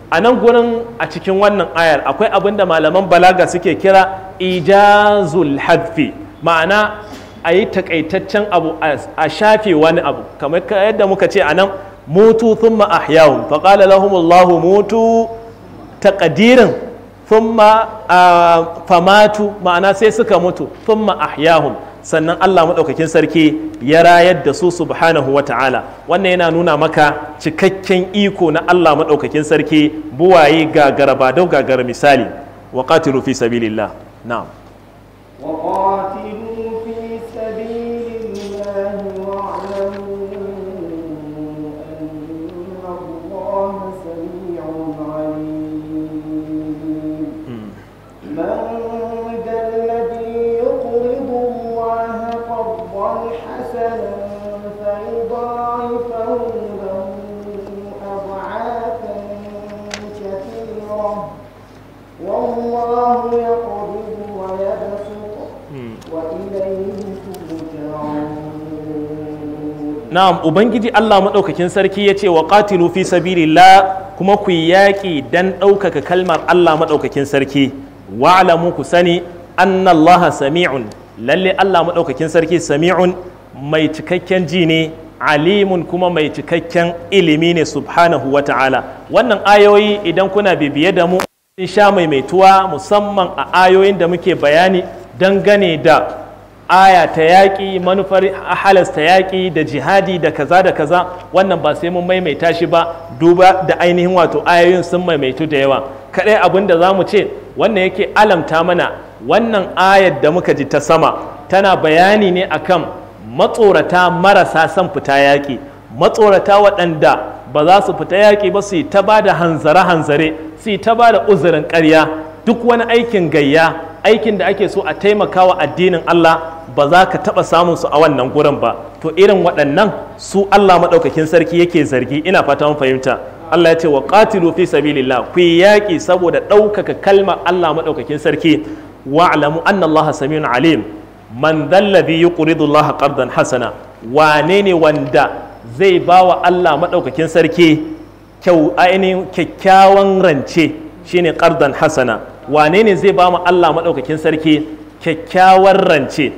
A nan gurin a cikin wannan ayar akwai abin da malaman balaga suke kira ijazul hadfi, ma'ana a yi takaitaccen abu a shafe wani abu, kamar yadda muka ce a nan mutu thumma ahyahum faqala lahumullahu mutu, taqdirin thumma famatu, ma'ana sai suka mutu, thumma ahyahum, sannan Allah maɗaukakin sarki ya rayar da su subhanahu wa ta'ala. Wannan yana nuna maka cikakken iko na Allah maɗaukakin sarki, buwaye gagara ba dau gagara misali. Wa qatilu fi sabilillah. Na'am. Wa qatilu fi sabilillah wa'lamu anna Allaha sami'un 'alim. حسنا فيضاعفه له أضعافا كثيرة na'am ubangiji Allah madaukakin sarki yace wa qatilu fi sabilillah kuma ku yaki dan ɗaukaka kalmar Allah madaukakin sarki wa'lamu ku sani anna Allah sami'un lalle Allah madaukakin sarki sami'un mai cikakken ji ne alimun kuma mai cikakken ilimi ne subhanahu wa ta'ala. Wannan ayoyi idan kuna bibiye da mu sun sha maimaituwa musamman a ayoyin da muke bayani dangane da aya ta yaƙi, manufar halasta yaƙi da jihadi da kaza wannan ba sai mun maimaita shi ba duba da ainihin wato ayoyin sun maimaitu da yawa. Kaɗai abin da za mu ce wannan yake alamta mana wannan ayar da muka ji ta sama tana bayani ne akan matsorata marasa son fita yaƙi, matsorata waɗanda ba za su fita yaƙi ba su yi ta ba da hanzare-hanzare, su yi ta ba da uzurin ƙarya, duk wani aikin gayya, aikin da ake so a taimaka wa addinin Allah ba za ka taɓa samun su a wannan gurin ba. To irin waɗannan su Allah maɗaukakin sarki yake zargi, ina fata mun fahimta. Allah ya ce wa qatilu fi sabilillah, ku yi yaƙi saboda ɗaukaka kalmar Allah maɗaukakin sarki, wa'lamu anna Allah samiyun alim. Man dhallazi yuqridu Allah qardan hasana, wane ne wanda zai ba wa Allah maɗaukakin sarki ainihin kyakkyawan rance shine qardan hasana, wane ne zai ba mu Allah maɗaukakin sarki kyakkyawan rance?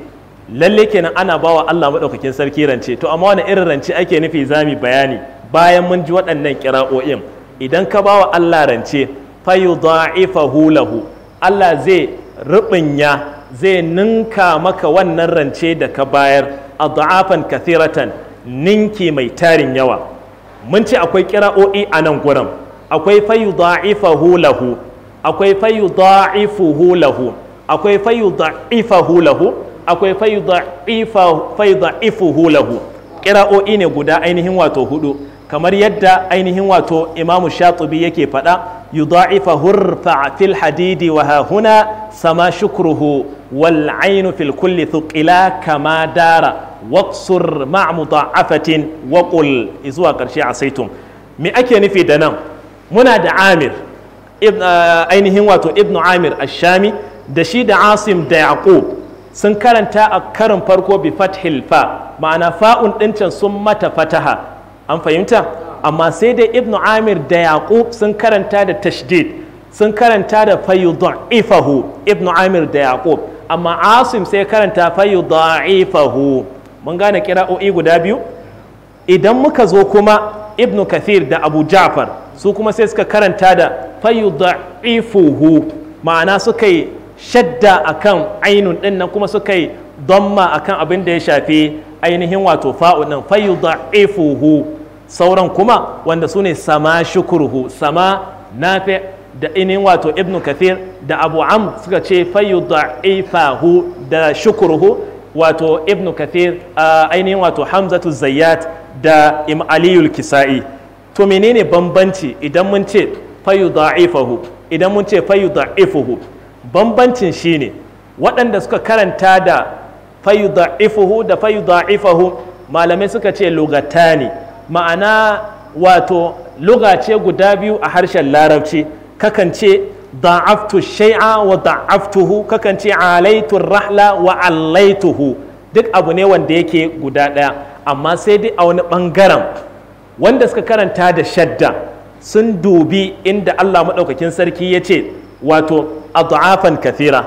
Lalle kenan ana ba wa Allah maɗaukakin sarki rance, to amma wani irin rance ake nufi zami bayani bayan mun ji waɗannan kira'o'in. Idan ka ba wa Allah rance fa yudha'ifahu lahu, Allah zai ruɓanya, zai ninka maka wannan rance da ka bayar adha'afan kathiratan, ninki mai tarin yawa. Mun ce akwai kira'o'i a nan gurin, akwai fa yudha'ifahu lahu, akwai fa yudha'ifuhu lahu, akwai fa yudha'ifahu lahu, akwai fa yudha'ifuhu lahu. Kira'o'i ne guda ainihin wato hudu, kamar yadda ainihin wato Imam Shatibi yake faɗa, yudha'ifahu irfa' fil hadidi wa ha huna sama shukruhu wal ainu fil kulli thuqila kama dara waqsur ma'a mudha'afatin wa qul izuwa karshe asaitum. Me ake nufi da nan? Muna da Amir ainihin wato Ibn Amir Ash-Shami da shi da Asim da Yaqub sun karanta a karin farko bi fathil fa, ma'ana fa'un ɗincan sun mata fataha, an fahimta? Amma sai dai Ibn Amir da Yaqub sun karanta da tashdid, sun karanta da fayudha'ifahu, Ibn Amir da Yaqub, amma Asim sai karanta fayudha'ifahu. Mun gane kira'o'i guda biyu? Idan muka zo kuma Ibn Kathir da Abu Ja'far su kuma sai suka karanta da fayudha'ifuhu, ma'ana suka yi shadda akan ainun din nan kuma suka yi damma akan abin da ya shafi ainihin wato fa'un nan fayudha'ifuhu. Sauran kuma wanda su ne sama shukruhu, sama Nafi da ainihin wato Ibn Kathir da Abu Amr suka ce fayudha'ifahu da shukruhu, wato Ibn Kathir ainihin wato Hamzatu Zayyat da Aliyul Kisa'i. To menene bambanci idan mun ce fayudha'ifahu, idan mun ce fayudha'ifuhu? Bambancin shine waɗanda suka karanta da fayudha'ifuhu da fayudha'ifahu malamai suka ce lugatani, ma'ana wato luga ce guda biyu a harshen larabci. Kakan ce da'aftu shay'a wa da'aftuhu, kakan ce alaitu rahla wa allaituhu, duk abu ne wanda yake guda ɗaya. Amma sai dai a wani ɓangaren wanda suka karanta da shadda sun dubi inda Allah maɗaukakin sarki ya ce wato adha'afan kathira,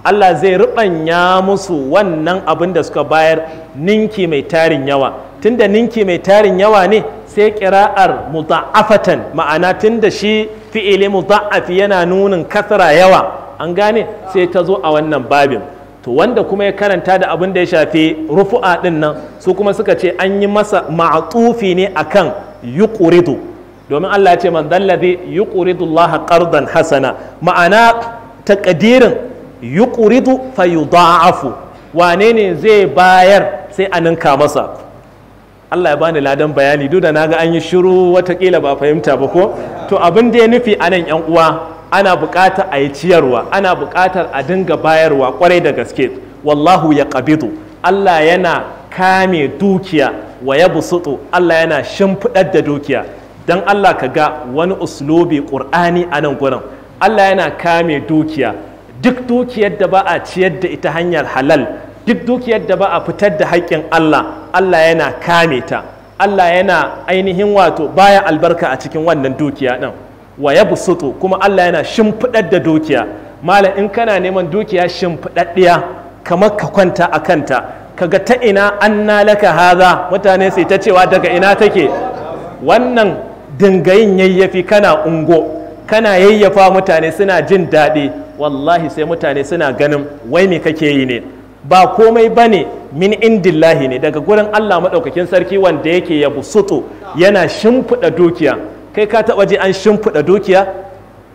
Allah zai ruɓanya musu wannan abin da suka bayar ninki mai tarin yawa. Tunda ninki mai tarin yawa ne sai ƙira'ar mudha'afatan, ma'ana tunda shi fi'ili mudha'afi yana nunin kathara yawa, an gane, sai ta zo a wannan babin. To wanda kuma ya karanta da abin da ya shafi rufu'a din nan su kuma suka ce an yi masa ma'tufi ne akan yuqridu, domin Allah ya ce man dallazi yuqridu Allah qardan hasana, ma'ana taqdirin yuqridu fayudha'afu, wane ne zai bayar sai a ninka masa. Allah ya bani ladan bayani duk da naga an yi shiru watakila ba fahimta ba ko. To abin da ya nufi a nan yan uwa, ana buƙatar a yi ciyarwa, ana buƙatar a dinga bayarwa ƙwarai da gaske. Wallahu ya qabidu, Allah yana kame dukiya, wa ya busutu, Allah yana shimfiɗar da dukiya. Dan Allah ka ga wani uslubi ƙur'ani a nan gurin. Allah yana kame dukiya, duk dukiyar da ba a ciyar da ita hanyar halal, duk dukiyar da ba a fitar da haƙƙin Allah, Allah yana kame ta, Allah yana ainihin wato baya albarka a cikin wannan dukiya ɗin. Wa yabsutu, kuma Allah yana shimfiɗar da dukiya. Malam in kana neman dukiya shimfiɗaɗɗiya kamar ka kwanta a kanta, kaga ta ina anna laka haza, mutane sai ta cewa daga ina take. Wannan dingayin yayyafi kana ungo, kana yayyafa mutane suna jin daɗi, wallahi sai mutane suna ganin wai me kake yi ne. Ba komai bane min indillahi ne, daga gurin Allah maɗaukakin sarki wanda yake yabsutu, yana shimfiɗa dukiya. Kai ka taɓa ji an shimfiɗa dukiya?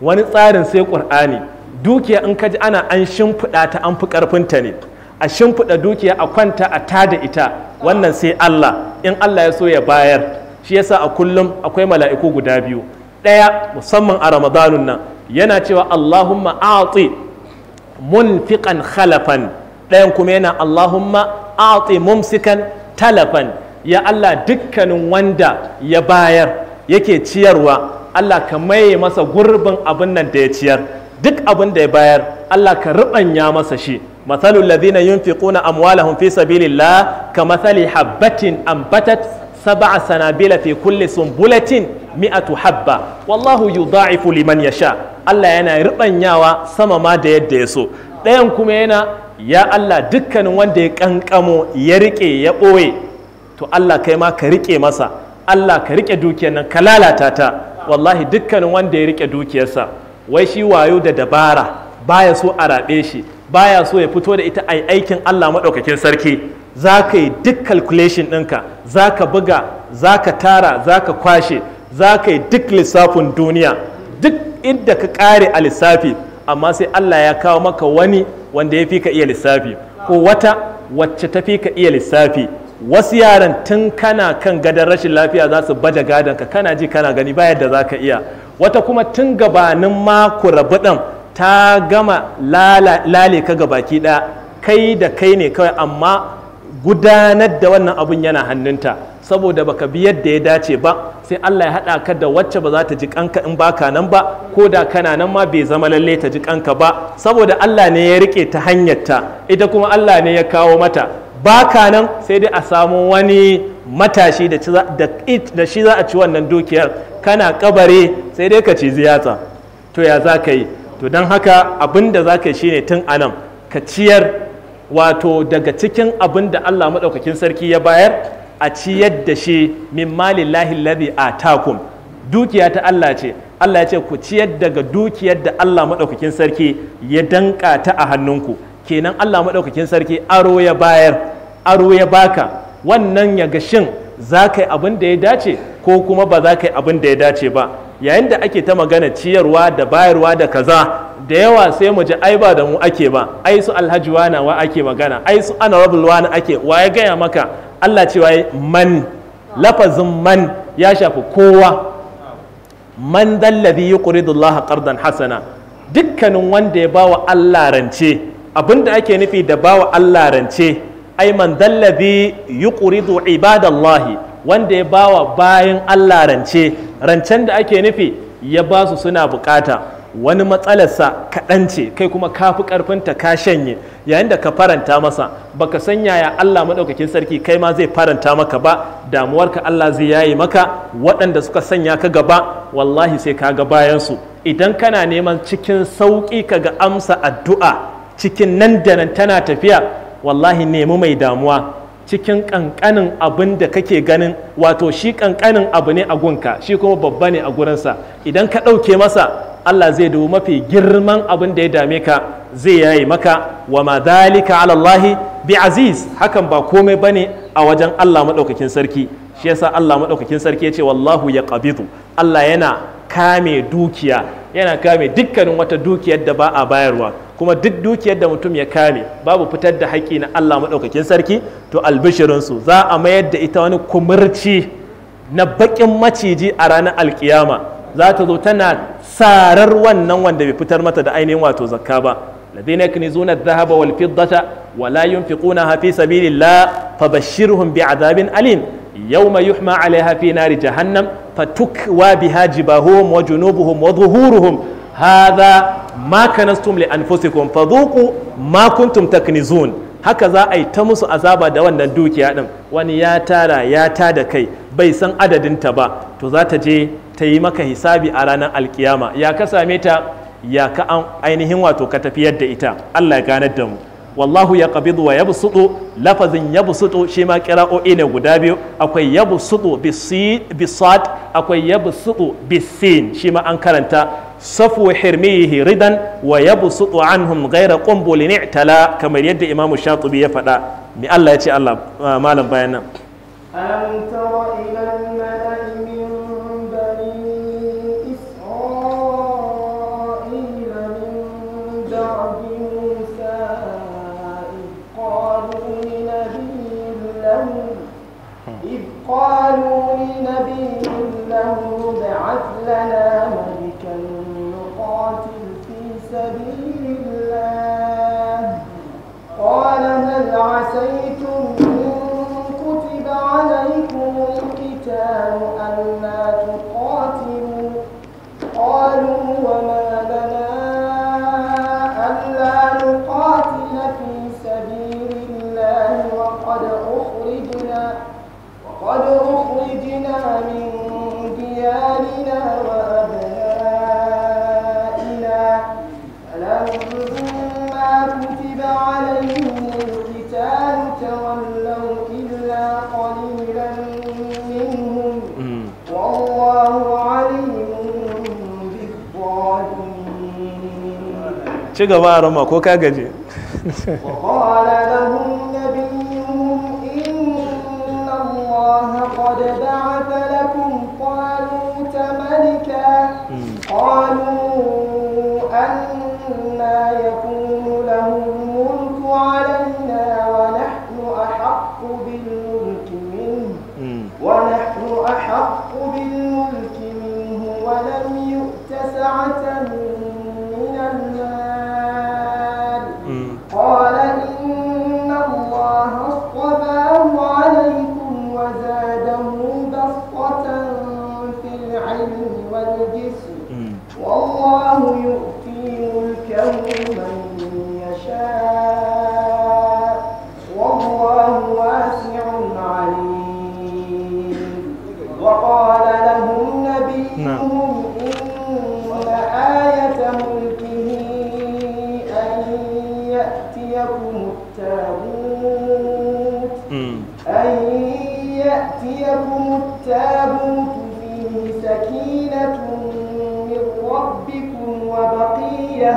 Wani tsarin sai ƙur'ani. Dukiya in ka ji ana an shimfiɗa ta an fi ƙarfinta ne. A shimfiɗa dukiya a kwanta a tada ita, wannan sai Allah, in Allah ya so ya bayar. Shi yasa a kullum akwai mala'iku guda biyu. Ɗaya musamman a Ramadanun nan yana cewa Allahumma a'ti munfiqan khalafan, ɗayan kuma yana Allahumma a'ti mumsikan talafan. Ya Allah, dukkanin wanda ya bayar yake ciyarwa, Allah ka maye masa gurbin abin nan da ya ciyar. Duk abin da ya bayar Allah ka ruɓanya masa shi. Mathalul ladhina yunfiquna amwalahum fi sabilillah kamathali habbatin ambatat sab'a sanabila fi kulli sumbulatin mi'atu habba wallahu yudha'ifu liman yasha. Allah yana ruɓanyawa sama ma da yadda ya so. Ɗayan kuma yana, ya Allah, dukkanin wanda ya kankamo ya riƙe ya ɓoye, to Allah kai ma ka riƙe masa. Allah ka riƙe dukiyar nan ka lalata ta. Wallahi dukkanin wanda ya riƙe dukiyarsa, wai shi wayo da dabara baya so a raɓe shi, baya so ya fito da ita a aikin Allah maɗaukakin sarki. Za ka yi duk calculation ɗinka, za ka buga, za ka tara, za ka kwashe, za ka yi duk lissafin duniya, duk inda ka ƙare a lissafi, amma sai Allah ya kawo maka wani wanda ya fi ka iya lissafi, ko wata wacce ta fi ka iya lissafi. Wasu yaran tun kana kan gadon rashin lafiya za su baje gadonka, kana ji kana gani ba yadda za ka iya. Wata kuma tun gabanin mako rabu ɗin ta gama lale ka gabaki ɗaya, kai da kai ne kawai, amma gudanar da wannan abun yana hannunta, saboda baka bi yadda ya dace ba. Sai Allah ya haɗa ka da wacce ba za ta ji kanka in baka nan ba, ko da kana nan ma bai zama lalle ta ji kanka ba, saboda Allah ne ya rike ta hanyarta, ita kuma Allah ne ya kawo mata. Baka nan sai dai a samu wani matashi da shi za a ci wannan dukiyar, kana kabare sai dai ka ci ziyata. To ya za ka yi? To don haka abin da za ka yi shine tun anan ka ciyar, wato daga cikin abin da Allah maɗaukakin sarki ya bayar, a ciyar da shi min malillahi alladhi atakum. Dukiya ta Allah ce, Allah ya ce ku ciyar daga dukiyar da Allah maɗaukakin sarki ya danka ta a hannunku. Kenan Allah maɗaukakin sarki aro ya bayar, aro ya baka, wannan ya ga shin za ka yi abin da ya dace ko kuma ba za ka yi abin da ya dace ba. Yayin da ake ta magana ciyarwa da bayarwa da kaza, da yawa sai mu ji ai ba da mu ake ba, ai su alhaji wana wa ake magana, ai su honorable wana ake, wa ya gaya maka? Allah cewa man, lafazin man ya shafi kowa. Man dalladhi yuqridu Allah qardan hasana, dukkanin wanda ya bawa Allah rance. Abinda ake nufi da bawa Allah rance, ai man dalladhi yuqridu ibadallahi, wanda ya bawa bayan Allah rance. Rancen da ake nufi ya ba su suna bukata, wani matsalarsa kaɗan ce, kai kuma ka fi ƙarfinta ka shanye. Yayin da ka faranta masa, baka san yaya Allah maɗaukakin sarki kai ma zai faranta maka ba, damuwarka Allah zai yayi maka. Waɗanda suka sanya ka gaba, wallahi sai ka ga bayansu. Idan kana neman cikin sauƙi ka ga amsa addu'a cikin nan da nan tana tafiya, wallahi nemi mai damuwa cikin ƙanƙanin abin da kake ganin, wato shi ƙanƙanin abu ne a gunka, shi kuma babba ne a gurinsa. Idan ka ɗauke masa, Allah zai dubi mafi girman abin da ya dame ka, zai yayi maka. Wa ma dhalika ala Allah bi aziz, hakan ba komai bane a wajen Allah madaukakin sarki. Shi yasa Allah madaukakin sarki ya ce wallahu yaqbidu, Allah yana kame dukiya, yana kame dukkanin wata dukiyar da ba a bayarwa. Kuma duk dukiyar da mutum ya kame, babu fitar da haƙƙi na Allah madaukakin sarki, to albishirinsu za a mayar da ita wani kumurci na baƙin maciji a ranar alkiyama. Za ta zo tana sarar wannan wanda bai fitar mata da ainihin wato zakka ba. ladina yaknizuna adh-dhahaba wal fiddata wa la yunfiqunaha fi sabilillah fabashshirhum bi'adhabin alim yawma yuhma 'alayha fi nari jahannam fatukwa biha jibahuhum wa junubuhum wa dhuhuruhum hadha ma kanastum li anfusikum fadhuqu ma kuntum taknizun haka za a yi ta musu azaba da wannan dukiya din. Wani ya tara ya tada kai bai san adadinta ba, to za ta je ta yi maka hisabi a ranar alkiyama, ya ka same ta, ya ka ainihin wato ka tafiyar da ita. Allah ya ganar da mu. Wallahu ya qabidu wa yabsutu, lafazin yabsutu shi ma qira'o'i ne guda biyu, akwai yabsutu bisad, akwai yabsutu bisin, shi ma an karanta safu hirmihi ridan wa yabsutu anhum ghayra qumbulin i'tala, kamar yadda Imam Shatibi ya faɗa. Mi Allah ya ce, Allah malam bayan nan. ألم تر إلى الملأ من بني إسرائيل من بعد موسى إذ قالوا لنبي له ابعث لنا ملكا نقاتل في سبيل الله قال هل عسيتم إن كتب عليكم القتال ألا تقاتلوا قالوا وما لنا ألا نقاتل في سبيل الله وقد أخرجنا من ديارنا وأبنائنا فلما كتب عليهم القتال تولوا إلا قليلا منهم والله عليم بالظالمين. وقال لهم نبيهم إن الله قد بعث لكم طالوت ملكا قالوا أنى يكون له الملك علينا ونحن أحق بالملك منه ولم يؤت سعة من المال قال إن الله اصطفاه عليكم وزاده بسطة في العلم والجسم والله يؤتي ملكه من يشاء والله واسع عليم. وقال لهم نبيهم إن آية ملكه أن يأتيكم التابوت فيه سكينة من ربكم وبقية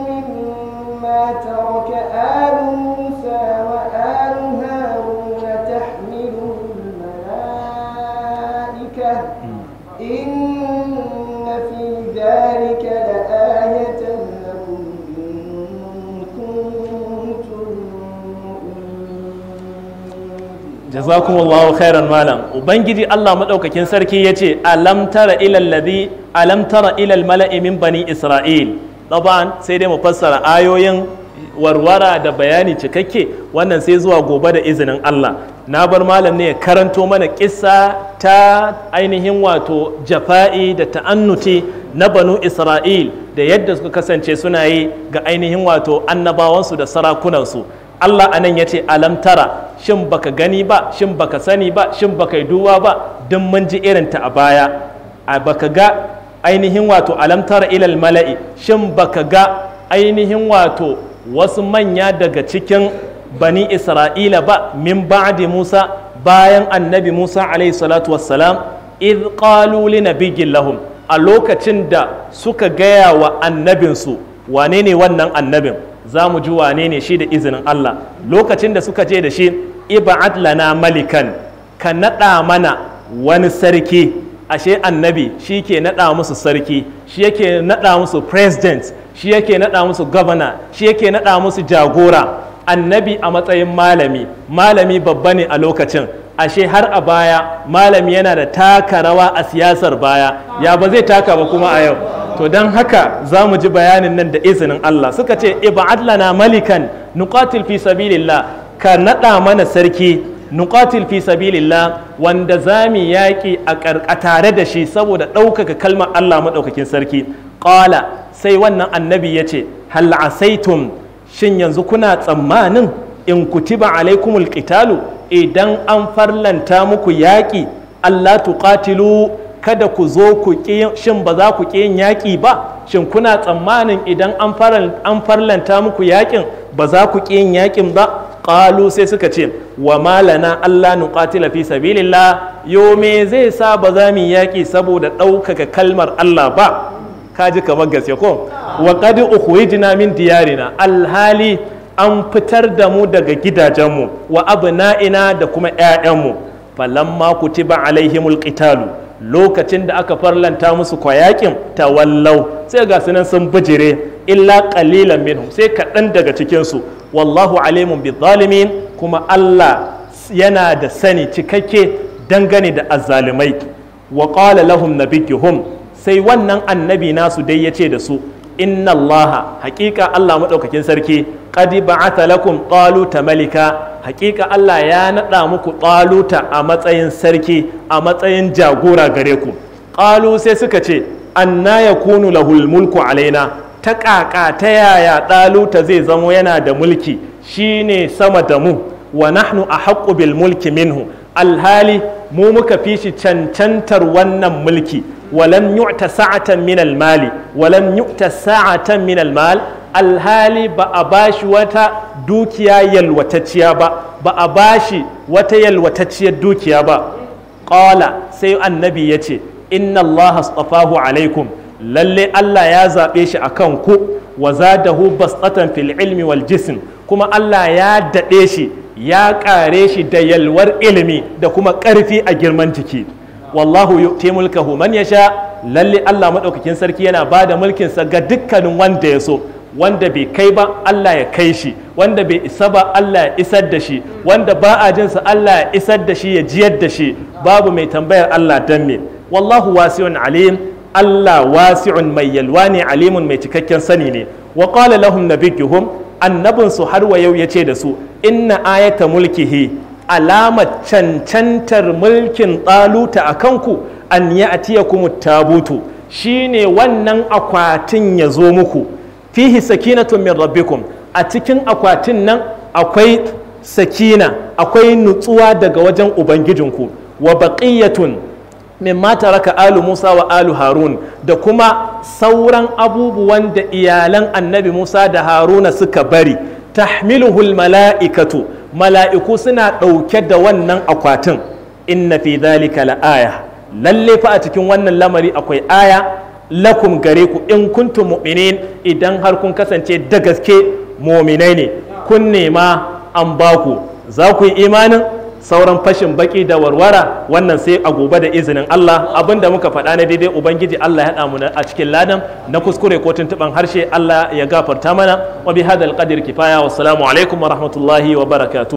مما ترك آل موسى وآل هارون تحمله الملائكة إن في ذلك لآية لكم إن كنتم jazakumullahu khairan malam. Ubangiji Allah madaukakin sarki yace alam tara ilal mala'i min bani Isra'il. Taban sai dai mu fassara ayoyin warwara da bayani cikakke, wannan sai zuwa gobe da izinin Allah. Na bar malam ne ya karanto mana kissa ta ainihin wato jafa'i da ta'annuti na banu Isra'il da yadda suka kasance suna yi ga ainihin wato annabawansu da sarakunansu. Allah anan ya ce alam tara, shin baka gani ba, shin baka sani ba, shin baka yi duba ba, duk mun ji irinta a baya. A baka ga ainihin wato alam tara ilal mala'i, shin baka ga ainihin wato wasu manya daga cikin bani Isra'ila ba min ba'di Musa, bayan annabi Musa alaihi salatu wassalam, idh qalu li nabiyyin lahum, a lokacin da suka gaya wa annabinsu. Wane ne wannan annabin? Za mu ji wane ne shi da izinin Allah. Lokacin da suka je da shi, iba'at lana malikan, ka naɗa mana wani sarki. Ashe annabi shi ke naɗa musu sarki, shi yake naɗa musu president, shi yake naɗa musu governor, shi yake naɗa musu jagora. Annabi a matsayin malami babba ne a lokacin. Ashe har a baya malami yana da taka rawa a siyasar baya, ya ba zai taka ba kuma a yau. To don haka za mu ji bayanin nan da izinin Allah. Suka ce iba'ad lana malikan nuqatil fi sabilillah, ka naɗa mana sarki nuqatil fi sabilillah, wanda zami yaƙi a tare da shi saboda ɗaukaka kalmar Allah maɗaukakin sarki. Ƙala, sai wannan annabi ya ce hal asaitum shin yanzu kuna tsammanin in kutiba alaikumul qitalu idan an farlanta muku yaƙi Allah tuqatilu kada ku zo ku ƙi, shin ba za ku ƙi yin yaƙi ba? Shin kuna tsammanin idan an farlanta muku yaƙin ba za ku ƙi yin yaƙin ba? Qalu sai suka ce wa malana Allah nuqatila fi sabilillah, yo me zai sa ba za mu yaƙi saboda ɗaukaka kalmar Allah ba? Kaji kamar gaske ko? Wa qad ukhrijna min diyarina, alhali an fitar da mu daga gidajenmu wa abna'ina da kuma 'ya'yanmu. Falamma kutiba alaihimul qitalu, lokacin da aka farlanta musu kwayakin tawallau sai ga sunan sun bijire illa qalilan minhum, sai kaɗan daga cikinsu. Wallahu alimun bi zalimin, kuma Allah yana da sani cikakke dangane da azzalimai. Wa qala lahum nabiyuhum, sai wannan annabi nasu dai yace da su inna Allah, haƙiƙa Allah maɗaukakin sarki qad ba'atha lakum taluta malika, haƙiƙa Allah ya naɗa muku taluta a matsayin sarki, a matsayin jagora gare ku. Qalu sai suka ce anna yakunu lahul mulku alaina, ta ƙaƙa ta yaya taluta zai zamo yana da mulki shine sama da mu, wa nahnu ahaqqu bil mulki minhu, alhali mu muka fi shi cancantar wannan mulki. ولم يؤت ساعة من المال ولم يؤت ساعة من المال alhali ba a bashi wata dukiya yalwatacciya ba a bashi wata yalwatacciyar dukiya ba. Qala, sai annabi ya ce inna Allah astafahu alaikum, lalle Allah ya zaɓe shi a kan ku, wa zadahu basatan fil ilmi wal jism, kuma Allah ya daɗe shi ya ƙare shi da yalwar ilimi da kuma ƙarfi a girman jiki. Wallahu yu'ti mulkahu man yasha, lalle Allah madaukakin sarki yana bada mulkin sa ga dukkanin wanda ya so, wanda bai kai ba Allah ya kai shi, wanda bai isa ba Allah ya isar da shi, wanda ba a jin sa Allah ya isar da shi, ya jiyar da shi, babu mai tambayar Allah dan me. Wallahu wasi'un alim, Allah wasi'un mai yalwa ne, alimun mai cikakken sani ne. Wa qala lahum nabiyuhum, annabin su har wa yau yace da su inna ayata mulkihi, alamar cancantar mulkin ɗaluta a kanku an yi atiyakumu tabutu, shine wannan akwatin ya zo muku, fihi sakinatun min rabbikum, a cikin akwatin nan akwai sakina, akwai nutsuwa daga wajen ubangijinku, wa baqiyatun mimma taraka alu Musa wa alu Harun, da kuma sauran abubuwan da iyalan annabi Musa da Haruna suka bari, tahmiluhul mala'ikatu, mala'iku suna ɗauke da wannan akwatin. Inna fi dhalika la'aya, lalle fa a cikin wannan lamari akwai aya lakum gare ku in kuntum mu'minin, idan har kun kasance da gaske mu'minai ne, kun nema an baku, za ku yi imanin. Sauran fashin baki da warwara wannan sai a gobe da izinin Allah. Abinda muka faɗa na daidai ubangiji Allah ya haɗa mu a cikin ladan, na kuskure ko tuntuɓan harshe Allah ya gafarta mana. Wa bi hadal qadri kifaya, wassalamu alaikum wa rahmatullahi wa barakatuh.